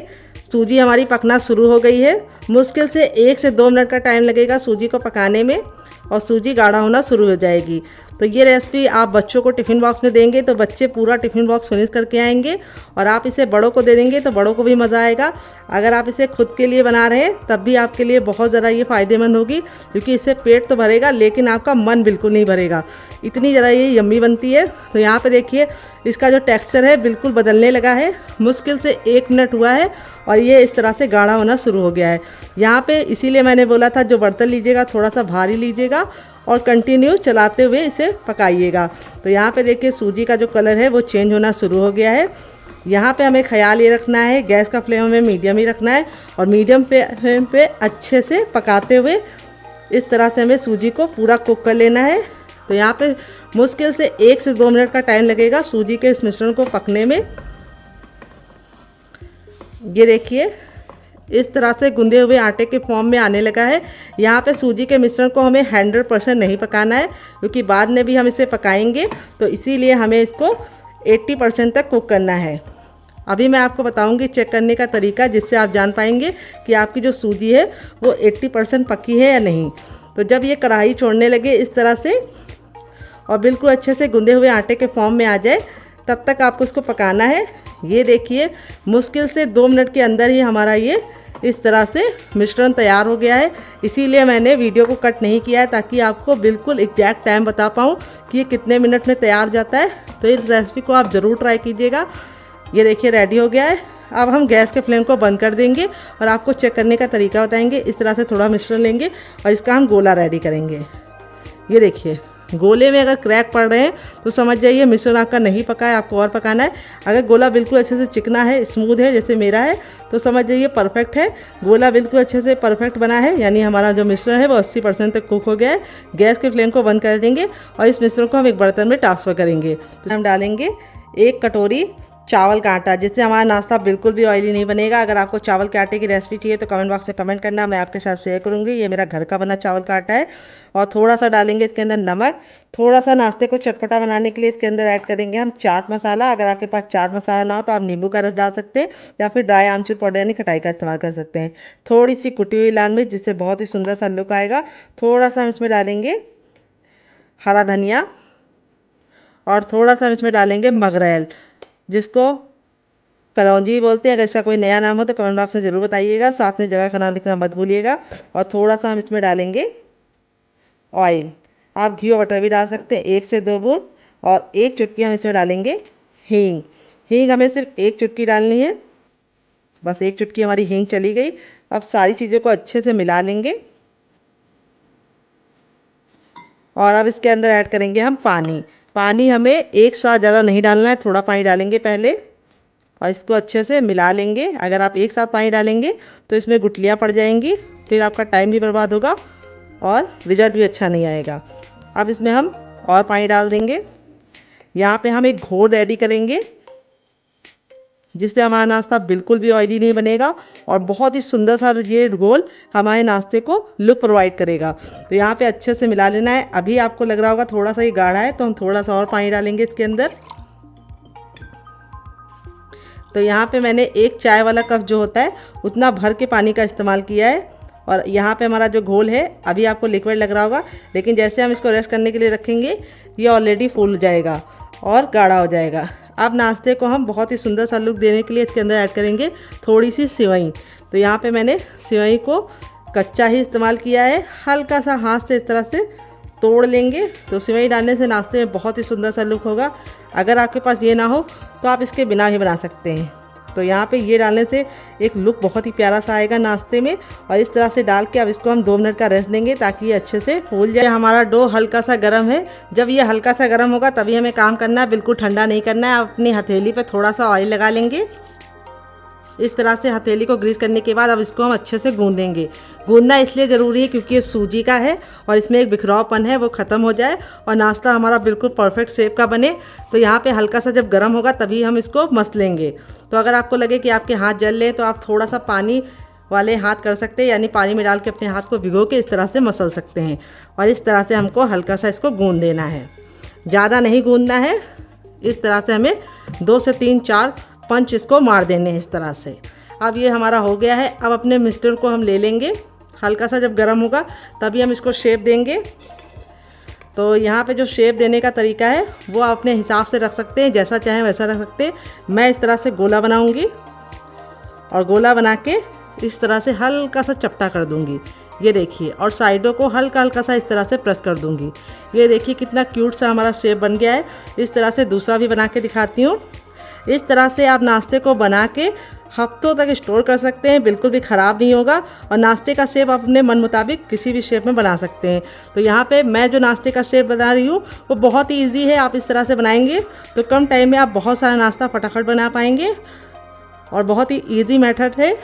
सूजी हमारी पकना शुरू हो गई है। मुश्किल से 1 से 2 मिनट का टाइम लगेगा सूजी को पकाने में, और सूजी गाढ़ा होना शुरू हो जाएगी। तो ये रेसिपी आप बच्चों को टिफ़िन बॉक्स में देंगे तो बच्चे पूरा टिफ़िन बॉक्स फिनिश करके आएंगे, और आप इसे बड़ों को दे देंगे तो बड़ों को भी मज़ा आएगा। अगर आप इसे खुद के लिए बना रहे हैं तब भी आपके लिए बहुत ज़्यादा ये फ़ायदेमंद होगी, क्योंकि इससे पेट तो भरेगा लेकिन आपका मन बिल्कुल नहीं भरेगा, इतनी ज़रा ये यम्मी बनती है। तो यहाँ पे देखिए इसका जो टेक्सचर है बिल्कुल बदलने लगा है। मुश्किल से 1 मिनट हुआ है और ये इस तरह से गाढ़ा होना शुरू हो गया है। यहाँ पे इसीलिए मैंने बोला था जो बर्तन लीजिएगा थोड़ा सा भारी लीजिएगा और कंटिन्यू चलाते हुए इसे पकाइएगा। तो यहाँ पे देखिए सूजी का जो कलर है वो चेंज होना शुरू हो गया है। यहाँ पे हमें ख्याल ये रखना है, गैस का फ्लेम हमें मीडियम ही रखना है, और मीडियम फ्लेम पे अच्छे से पकाते हुए इस तरह से हमें सूजी को पूरा कुक कर लेना है। तो यहाँ पे मुश्किल से 1 से 2 मिनट का टाइम लगेगा सूजी के इस मिश्रण को पकने में। ये देखिए इस तरह से गूंदे हुए आटे के फॉर्म में आने लगा है। यहाँ पे सूजी के मिश्रण को हमें 100% नहीं पकाना है, क्योंकि बाद में भी हम इसे पकाएंगे, तो इसीलिए हमें इसको 80% तक कुक करना है। अभी मैं आपको बताऊंगी चेक करने का तरीका, जिससे आप जान पाएंगे कि आपकी जो सूजी है वो 80% पकी है या नहीं। तो जब ये कढ़ाई छोड़ने लगे इस तरह से और बिल्कुल अच्छे से गूंदे हुए आटे के फॉर्म में आ जाए, तब तक आपको इसको पकाना है। ये देखिए मुश्किल से 2 मिनट के अंदर ही हमारा ये इस तरह से मिश्रण तैयार हो गया है। इसीलिए मैंने वीडियो को कट नहीं किया है, ताकि आपको बिल्कुल एग्जैक्ट टाइम बता पाऊँ कि ये कितने मिनट में तैयार जाता है। तो इस रेसिपी को आप ज़रूर ट्राई कीजिएगा। ये देखिए रेडी हो गया है। अब हम गैस के फ्लेम को बंद कर देंगे और आपको चेक करने का तरीका बताएंगे। इस तरह से थोड़ा मिश्रण लेंगे और इसका हम गोला रेडी करेंगे। ये देखिए गोले में अगर क्रैक पड़ रहे हैं तो समझ जाइए मिश्रण आपका नहीं पका है, आपको और पकाना है। अगर गोला बिल्कुल अच्छे से चिकना है, स्मूथ है जैसे मेरा है, तो समझ जाइए परफेक्ट है। गोला बिल्कुल अच्छे से परफेक्ट बना है, यानी हमारा जो मिश्रण है वो 80% तक कुक हो गया है। गैस के फ्लेम को बंद कर देंगे और इस मिश्रण को हम एक बर्तन में ट्रांसफ़र करेंगे। तो हम डालेंगे 1 कटोरी चावल का आटा, जिससे हमारा नाश्ता बिल्कुल भी ऑयली नहीं बनेगा। अगर आपको चावल के आटे की रेसिपी चाहिए तो कमेंट बॉक्स में कमेंट करना, मैं आपके साथ शेयर करूंगी। ये मेरा घर का बना चावल का आटा है। और थोड़ा सा डालेंगे इसके अंदर नमक। थोड़ा सा नाश्ते को चटपटा बनाने के लिए इसके अंदर ऐड करेंगे हम चाट मसाला। अगर आपके पास चाट मसाला ना हो तो आप नींबू का रस डाल सकते हैं या फिर ड्राई आमचूर पाउडर यानी खटाई का इस्तेमाल कर सकते हैं। थोड़ी सी कुटी हुई लाल मिर्च, जिससे बहुत ही सुंदर सा लुक आएगा। थोड़ा सा हम इसमें डालेंगे हरा धनिया और थोड़ा सा हम इसमें डालेंगे मगरेल, जिसको कलौंजी बोलते हैं। अगर इसका कोई नया नाम हो तो कमेंट बॉक्स में ज़रूर बताइएगा। साथ में जगह का नाम लिखना मत भूलिएगा। और थोड़ा सा हम इसमें डालेंगे ऑयल, आप घी और बटर भी डाल सकते हैं, 1 से 2 बूंद। और 1 चुटकी हम इसमें डालेंगे हींग। हींग हमें सिर्फ 1 चुटकी डालनी है, बस 1 चुटकी हमारी हींग चली गई। अब सारी चीज़ों को अच्छे से मिला लेंगे और अब इसके अंदर ऐड करेंगे हम पानी। पानी हमें एक साथ ज़्यादा नहीं डालना है, थोड़ा पानी डालेंगे पहले और इसको अच्छे से मिला लेंगे। अगर आप एक साथ पानी डालेंगे तो इसमें गुठलियाँ पड़ जाएंगी, फिर आपका टाइम भी बर्बाद होगा और रिजल्ट भी अच्छा नहीं आएगा। अब इसमें हम और पानी डाल देंगे। यहाँ पे हम एक घोल रेडी करेंगे, जिससे हमारा नाश्ता बिल्कुल भी ऑयली नहीं बनेगा और बहुत ही सुंदर सा ये घोल हमारे नाश्ते को लुक प्रोवाइड करेगा। तो यहाँ पे अच्छे से मिला लेना है। अभी आपको लग रहा होगा थोड़ा सा ये गाढ़ा है, तो हम थोड़ा सा और पानी डालेंगे इसके अंदर। तो यहाँ पे मैंने 1 चाय वाला कप जो होता है उतना भर के पानी का इस्तेमाल किया है। और यहाँ पे हमारा जो घोल है, अभी आपको लिक्विड लग रहा होगा, लेकिन जैसे हम इसको रेस्ट करने के लिए रखेंगे ये ऑलरेडी फूल जाएगा और गाढ़ा हो जाएगा। अब नाश्ते को हम बहुत ही सुंदर सा लुक देने के लिए इसके अंदर ऐड करेंगे थोड़ी सी सेवई। तो यहाँ पे मैंने सेवई को कच्चा ही इस्तेमाल किया है, हल्का सा हाथ से इस तरह से तोड़ लेंगे। तो सेवई डालने से नाश्ते में बहुत ही सुंदर सा लुक होगा। अगर आपके पास ये ना हो तो आप इसके बिना ही बना सकते हैं। तो यहाँ पे ये डालने से एक लुक बहुत ही प्यारा सा आएगा नाश्ते में। और इस तरह से डाल के अब इसको हम 2 मिनट का रेस्ट देंगे ताकि ये अच्छे से फूल जाए। हमारा डो हल्का सा गर्म है, जब ये हल्का सा गर्म होगा तभी हमें काम करना है, बिल्कुल ठंडा नहीं करना है। अपनी हथेली पे थोड़ा सा ऑयल लगा लेंगे। इस तरह से हथेली को ग्रीस करने के बाद अब इसको हम अच्छे से गूंदेंगे। गूंदना इसलिए ज़रूरी है क्योंकि ये सूजी का है और इसमें एक बिखरावपन है, वो ख़त्म हो जाए और नाश्ता हमारा बिल्कुल परफेक्ट शेप का बने। तो यहाँ पे हल्का सा जब गर्म होगा तभी हम इसको मस लेंगे। तो अगर आपको लगे कि आपके हाथ जल ले तो आप थोड़ा सा पानी वाले हाथ कर सकते हैं, यानी पानी में डाल के अपने हाथ को भिगो के इस तरह से मसल सकते हैं। और इस तरह से हमको हल्का सा इसको गूंद देना है, ज़्यादा नहीं गूंदना है। इस तरह से हमें 2 से 3-4 पंच इसको मार देने हैं इस तरह से। अब ये हमारा हो गया है। अब अपने मिक्सचर को हम ले लेंगे, हल्का सा जब गर्म होगा तभी हम इसको शेप देंगे। तो यहाँ पे जो शेप देने का तरीका है वो आप अपने हिसाब से रख सकते हैं, जैसा चाहें वैसा रख सकते हैं। मैं इस तरह से गोला बनाऊँगी और गोला बना के इस तरह से हल्का सा चपटा कर दूँगी, ये देखिए। और साइडों को हल्का हल्का सा इस तरह से प्रेस कर दूँगी। ये देखिए कितना क्यूट सा हमारा शेप बन गया है। इस तरह से दूसरा भी बना के दिखाती हूँ। इस तरह से आप नाश्ते को बना के हफ्तों तक स्टोर कर सकते हैं, बिल्कुल भी ख़राब नहीं होगा। और नाश्ते का शेप आप अपने मन मुताबिक किसी भी शेप में बना सकते हैं। तो यहाँ पे मैं जो नाश्ते का शेप बना रही हूँ वो बहुत ही ईजी है। आप इस तरह से बनाएंगे तो कम टाइम में आप बहुत सारा नाश्ता फटाफट बना पाएंगे और बहुत ही ईजी मेथड है।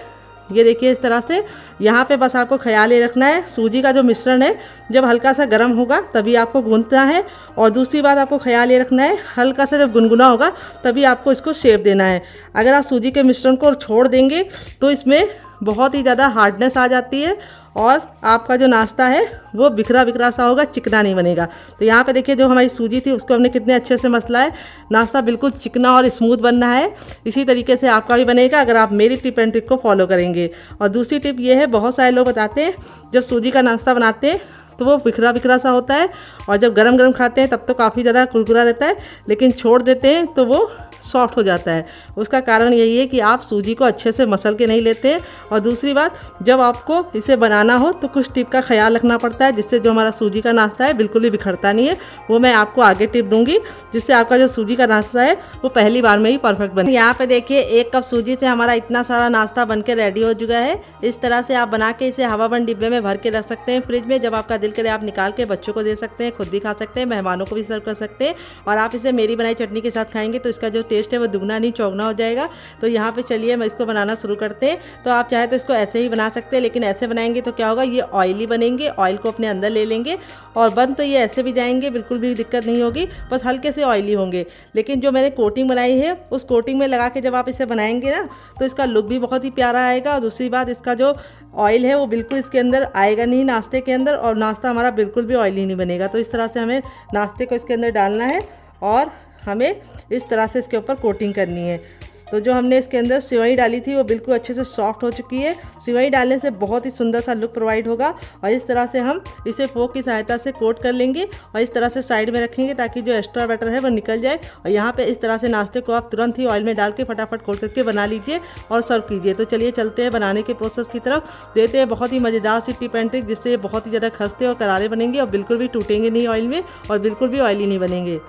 ये देखिए इस तरह से। यहाँ पे बस आपको ख्याल ये रखना है, सूजी का जो मिश्रण है जब हल्का सा गर्म होगा तभी आपको गूंथना है। और दूसरी बात आपको ख्याल ये रखना है, हल्का सा जब गुनगुना होगा तभी आपको इसको शेप देना है। अगर आप सूजी के मिश्रण को छोड़ देंगे तो इसमें बहुत ही ज़्यादा हार्डनेस आ जाती है और आपका जो नाश्ता है वो बिखरा बिखरा सा होगा, चिकना नहीं बनेगा। तो यहाँ पे देखिए जो हमारी सूजी थी उसको हमने कितने अच्छे से मसला है। नाश्ता बिल्कुल चिकना और स्मूथ बनना है। इसी तरीके से आपका भी बनेगा अगर आप मेरी टिप एंड ट्रिक को फॉलो करेंगे। और दूसरी टिप ये है, बहुत सारे लोग बताते हैं जब सूजी का नाश्ता बनाते हैं तो वो बिखरा बिखरा सा होता है और जब गरम गरम खाते हैं तब तो काफ़ी ज़्यादा कुरकुरा रहता है, लेकिन छोड़ देते हैं तो वो सॉफ्ट हो जाता है। उसका कारण यही है कि आप सूजी को अच्छे से मसल के नहीं लेते हैं। और दूसरी बात, जब आपको इसे बनाना हो तो कुछ टिप का ख्याल रखना पड़ता है, जिससे जो हमारा सूजी का नाश्ता है बिल्कुल भी बिखरता नहीं है। वो मैं आपको आगे टिप दूंगी, जिससे आपका जो सूजी का नाश्ता है वो पहली बार में ही परफेक्ट बने। यहाँ पे देखिए 1 कप सूजी से हमारा इतना सारा नाश्ता बनके रेडी हो चुका है। इस तरह से आप बना के इसे हवाबंद डिब्बे में भर के रख सकते हैं फ्रिज में। जब आपका दिल करे आप निकाल के बच्चों को दे सकते हैं, खुद भी खा सकते हैं, मेहमानों को भी सर्व कर सकते हैं। और आप इसे मेरी बनाई चटनी के साथ खाएंगे तो इसका जो टेस्ट है वो दुगना नहीं चौगुना हो जाएगा। तो यहाँ पे चलिए मैं इसको बनाना शुरू करते हैं। तो आप चाहे तो इसको ऐसे ही बना सकते हैं, लेकिन ऐसे बनाएंगे तो क्या होगा, ये ऑयली बनेंगे, ऑयल को अपने अंदर ले लेंगे। और बन तो ये ऐसे भी जाएंगे, बिल्कुल भी दिक्कत नहीं होगी, बस हल्के से ऑयली होंगे। लेकिन जो मैंने कोटिंग बनाई है उस कोटिंग में लगा के जब आप इसे बनाएंगे ना तो इसका लुक भी बहुत ही प्यारा आएगा। और दूसरी बात, इसका जो ऑयल है वो बिल्कुल इसके अंदर आएगा नहीं नाश्ते के अंदर, और नाश्ता हमारा बिल्कुल भी ऑयली नहीं बनेगा। तो इस तरह से हमें नाश्ते को इसके अंदर डालना है और हमें इस तरह से इसके ऊपर कोटिंग करनी है। तो जो हमने इसके अंदर सेवई डाली थी वो बिल्कुल अच्छे से सॉफ्ट हो चुकी है। सेवई डालने से बहुत ही सुंदर सा लुक प्रोवाइड होगा। और इस तरह से हम इसे फोक की सहायता से कोट कर लेंगे और इस तरह से साइड में रखेंगे ताकि जो एक्स्ट्रा बैटर है वो निकल जाए। और यहाँ पे इस तरह से नाश्ते को आप तुरंत ही ऑयल में डाल के फटाफट कोट करके बना लीजिए और सर्व कीजिए। तो चलिए चलते हैं बनाने के प्रोसेस की तरफ। देते हैं बहुत ही मज़ेदार सी टिप एंड ट्रिक, जिससे ये बहुत ही ज़्यादा खस्ते और करारे बनेंगे और बिल्कुल भी टूटेंगे नहीं ऑयल में और बिल्कुल भी ऑयली नहीं बनेंगे।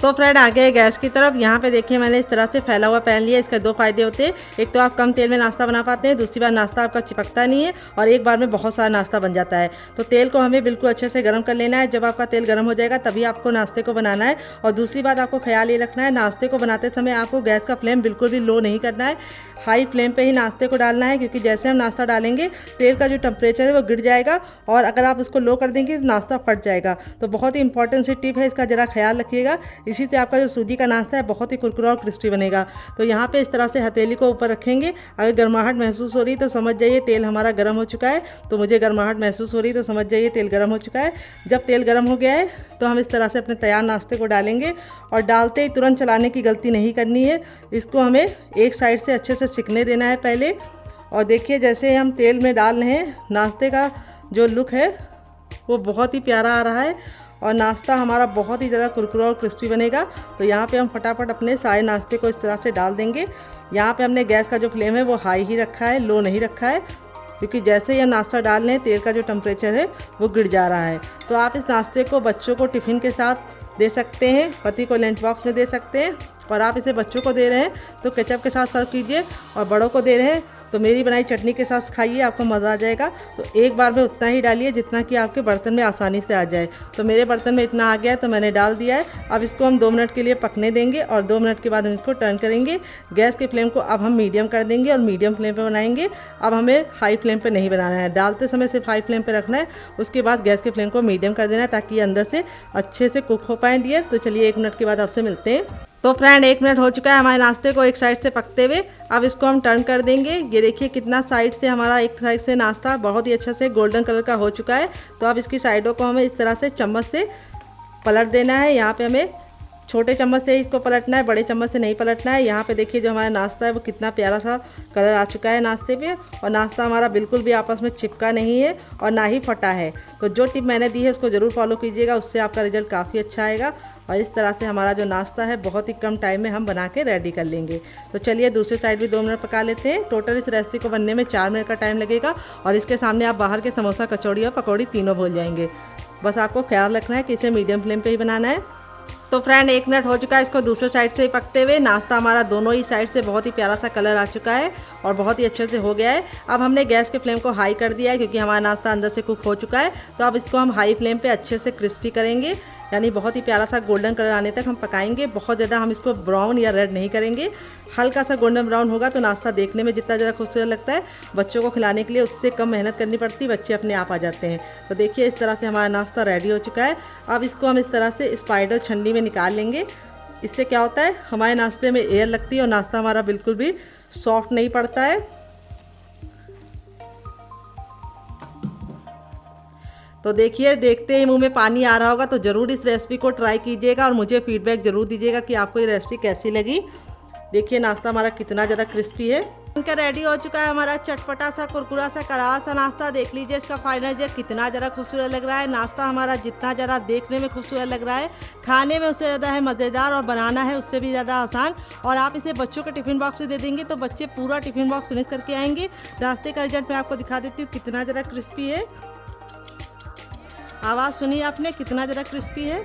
तो फ्रेंड आ गए गैस की तरफ। यहाँ पे देखिए मैंने इस तरह से फैला हुआ पैन लिया। इसका 2 फ़ायदे होते हैं, एक तो आप कम तेल में नाश्ता बना पाते हैं, दूसरी बार नाश्ता आपका चिपकता नहीं है और एक बार में बहुत सारा नाश्ता बन जाता है। तो तेल को हमें बिल्कुल अच्छे से गर्म कर लेना है। जब आपका तेल गर्म हो जाएगा तभी आपको नाश्ते को बनाना है। और दूसरी बात आपको ख्याल ये रखना है, नाश्ते को बनाते समय आपको गैस का फ्लेम बिल्कुल भी लो नहीं करना है, हाई फ्लेम पे ही नाश्ते को डालना है। क्योंकि जैसे हम नाश्ता डालेंगे तेल का जो टेम्परेचर है वो गिर जाएगा और अगर आप उसको लो कर देंगे तो नाश्ता फट जाएगा। तो बहुत ही इंपॉर्टेंट सी टिप है, इसका ज़रा ख्याल रखिएगा। इसी से आपका जो सूजी का नाश्ता है बहुत ही कुरकुरा और क्रिस्पी बनेगा। तो यहाँ पे इस तरह से हथेली को ऊपर रखेंगे। अगर गर्माहट महसूस हो रही तो समझ जाइए तेल हमारा गर्म हो चुका है। तो मुझे गर्माहट महसूस हो रही तो समझ जाइए तेल गर्म हो चुका है। जब तेल गर्म हो गया है तो हम इस तरह से अपने तैयार नाश्ते को डालेंगे और डालते ही तुरंत चलाने की गलती नहीं करनी है। इसको हमें एक साइड से अच्छे से सिकने देना है पहले। और देखिए जैसे हम तेल में डाल रहे हैं, नाश्ते का जो लुक है वो बहुत ही प्यारा आ रहा है और नाश्ता हमारा बहुत ही ज़्यादा कुरकुरा और क्रिस्पी बनेगा। तो यहाँ पे हम फटाफट अपने सारे नाश्ते को इस तरह से डाल देंगे। यहाँ पे हमने गैस का जो फ्लेम है वो हाई ही रखा है, लो नहीं रखा है, क्योंकि जैसे ही हम नाश्ता डाल रहे हैं तेल का जो टेम्परेचर है वो गिर जा रहा है। तो आप इस नाश्ते को बच्चों को टिफ़िन के साथ दे सकते हैं, पति को लंच बॉक्स में दे सकते हैं। और आप इसे बच्चों को दे रहे हैं तो केचप के साथ सर्व कीजिए, और बड़ों को दे रहे हैं तो मेरी बनाई चटनी के साथ खाइए, आपको मज़ा आ जाएगा। तो एक बार में उतना ही डालिए जितना कि आपके बर्तन में आसानी से आ जाए। तो मेरे बर्तन में इतना आ गया है तो मैंने डाल दिया है। अब इसको हम 2 मिनट के लिए पकने देंगे और 2 मिनट के बाद हम इसको टर्न करेंगे। गैस की फ्लेम को अब हम मीडियम कर देंगे और मीडियम फ्लेम पे बनाएंगे। अब हमें हाई फ्लेम पे नहीं बनाना है, डालते समय सिर्फ हाई फ्लेम पे रखना है। उसके बाद गैस की फ्लेम को मीडियम कर देना है ताकि ये अंदर से अच्छे से कुक हो पाए डियर। तो चलिए 1 मिनट के बाद आपसे मिलते हैं। तो फ्रेंड 1 मिनट हो चुका है हमारे नाश्ते को एक साइड से पकते हुए। अब इसको हम टर्न कर देंगे। ये देखिए कितना साइड से हमारा एक साइड से नाश्ता बहुत ही अच्छे से गोल्डन कलर का हो चुका है। तो अब इसकी साइडों को हमें इस तरह से चम्मच से पलट देना है। यहाँ पे हमें छोटे चम्मच से इसको पलटना है, बड़े चम्मच से नहीं पलटना है। यहाँ पे देखिए जो हमारा नाश्ता है वो कितना प्यारा सा कलर आ चुका है नाश्ते पे, और नाश्ता हमारा बिल्कुल भी आपस में चिपका नहीं है और ना ही फटा है। तो जो टिप मैंने दी है उसको ज़रूर फॉलो कीजिएगा, उससे आपका रिजल्ट काफ़ी अच्छा आएगा। और इस तरह से हमारा जो नाश्ता है बहुत ही कम टाइम में हम बना के रेडी कर लेंगे। तो चलिए दूसरी साइड भी 2 मिनट पका लेते हैं। टोटल इस रेसिपी को बनने में 4 मिनट का टाइम लगेगा और इसके सामने आप बाहर के समोसा, कचौड़ी और पकौड़ी तीनों भूल जाएंगे। बस आपको ख्याल रखना है कि इसे मीडियम फ्लेम पे ही बनाना है। तो फ्रेंड 1 मिनट हो चुका है इसको दूसरे साइड से पकते हुए। नाश्ता हमारा दोनों ही साइड से बहुत ही प्यारा सा कलर आ चुका है और बहुत ही अच्छे से हो गया है। अब हमने गैस के फ्लेम को हाई कर दिया है क्योंकि हमारा नाश्ता अंदर से कुक हो चुका है। तो अब इसको हम हाई फ्लेम पे अच्छे से क्रिस्पी करेंगे, यानी बहुत ही प्यारा सा गोल्डन कलर आने तक हम पकाएंगे। बहुत ज़्यादा हम इसको ब्राउन या रेड नहीं करेंगे, हल्का सा गोल्डन ब्राउन होगा तो नाश्ता देखने में जितना ज़्यादा खूबसूरत लगता है, बच्चों को खिलाने के लिए उससे कम मेहनत करनी पड़ती, बच्चे अपने आप आ जाते हैं। तो देखिए इस तरह से हमारा नाश्ता रेडी हो चुका है। अब इसको हम इस तरह से स्पाइडर छन्नी में निकाल लेंगे। इससे क्या होता है, हमारे नाश्ते में एयर लगती है और नाश्ता हमारा बिल्कुल भी सॉफ्ट नहीं पड़ता है। तो देखिए देखते ही मुंह में पानी आ रहा होगा, तो ज़रूर इस रेसिपी को ट्राई कीजिएगा और मुझे फीडबैक ज़रूर दीजिएगा कि आपको ये रेसिपी कैसी लगी। देखिए नाश्ता हमारा कितना ज़्यादा क्रिस्पी है बनकर रेडी हो चुका है हमारा चटपटा सा कुरकुरा सा करारा सा नाश्ता। देख लीजिए इसका फाइनल जो कितना ज़रा खूबसूरत लग रहा है। नाश्ता हमारा जितना ज़रा देखने में खूबसूरत लग रहा है, खाने में उससे ज़्यादा है मज़ेदार, और बनाना है उससे भी ज़्यादा आसान। और आप इसे बच्चों के टिफ़िन बॉक्स में दे देंगे तो बच्चे पूरा टिफ़िन बॉक्स फिनिश करके आएंगे। नाश्ते का रिजल्ट मैं आपको दिखा देती हूँ कितना ज़रा क्रिस्पी है। आवाज़ सुनिए आपने, कितना ज़रा क्रिस्पी है,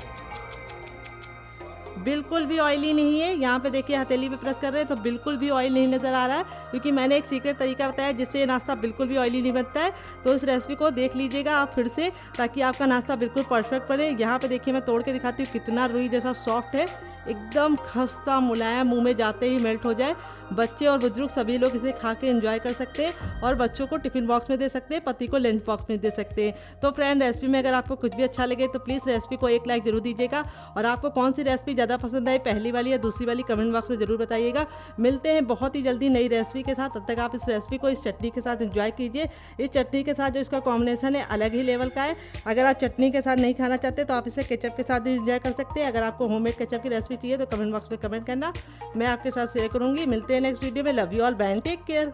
बिल्कुल भी ऑयली नहीं है। यहाँ पे देखिए हथेली पे प्रेस कर रहे हैं तो बिल्कुल भी ऑयल नहीं नज़र आ रहा है, क्योंकि मैंने एक सीक्रेट तरीका बताया जिससे ये नाश्ता बिल्कुल भी ऑयली नहीं बनता है। तो इस रेसिपी को देख लीजिएगा आप फिर से, ताकि आपका नाश्ता बिल्कुल परफेक्ट बने। यहाँ पे देखिए मैं तोड़ के दिखाती हूँ कितना रुई जैसा सॉफ्ट है, एकदम खस्ता मुलायम, मुंह में जाते ही मेल्ट हो जाए। बच्चे और बुजुर्ग सभी लोग इसे खा के एंजॉय कर सकते हैं, और बच्चों को टिफ़िन बॉक्स में दे सकते हैं, पति को लंच बॉक्स में दे सकते हैं। तो फ्रेंड, रेसिपी में अगर आपको कुछ भी अच्छा लगे तो प्लीज़ रेसिपी को एक लाइक जरूर दीजिएगा, और आपको कौन सी रेसिपी ज़्यादा पसंद आई, पहली वाली या दूसरी वाली, कमेंट बॉक्स में ज़रूर बताइएगा। मिलते हैं बहुत ही जल्दी नई रेसिपी के साथ। तब तक आप इस रेसिपी को इस चटनी के साथ एंजॉय कीजिए। इस चटनी के साथ जो इसका कॉम्बिनेशन है अलग ही लेवल का है। अगर आप चटनी के साथ नहीं खाना चाहते तो आप इसे केचप के साथ भी एंजॉय कर सकते हैं। अगर आपको होममेड केचप की रेसिपी चाहिए तो कमेंट बॉक्स में कमेंट करना, मैं आपके साथ शेयर करूंगी। मिलते हैं नेक्स्ट वीडियो में। Love you all, bye, take care.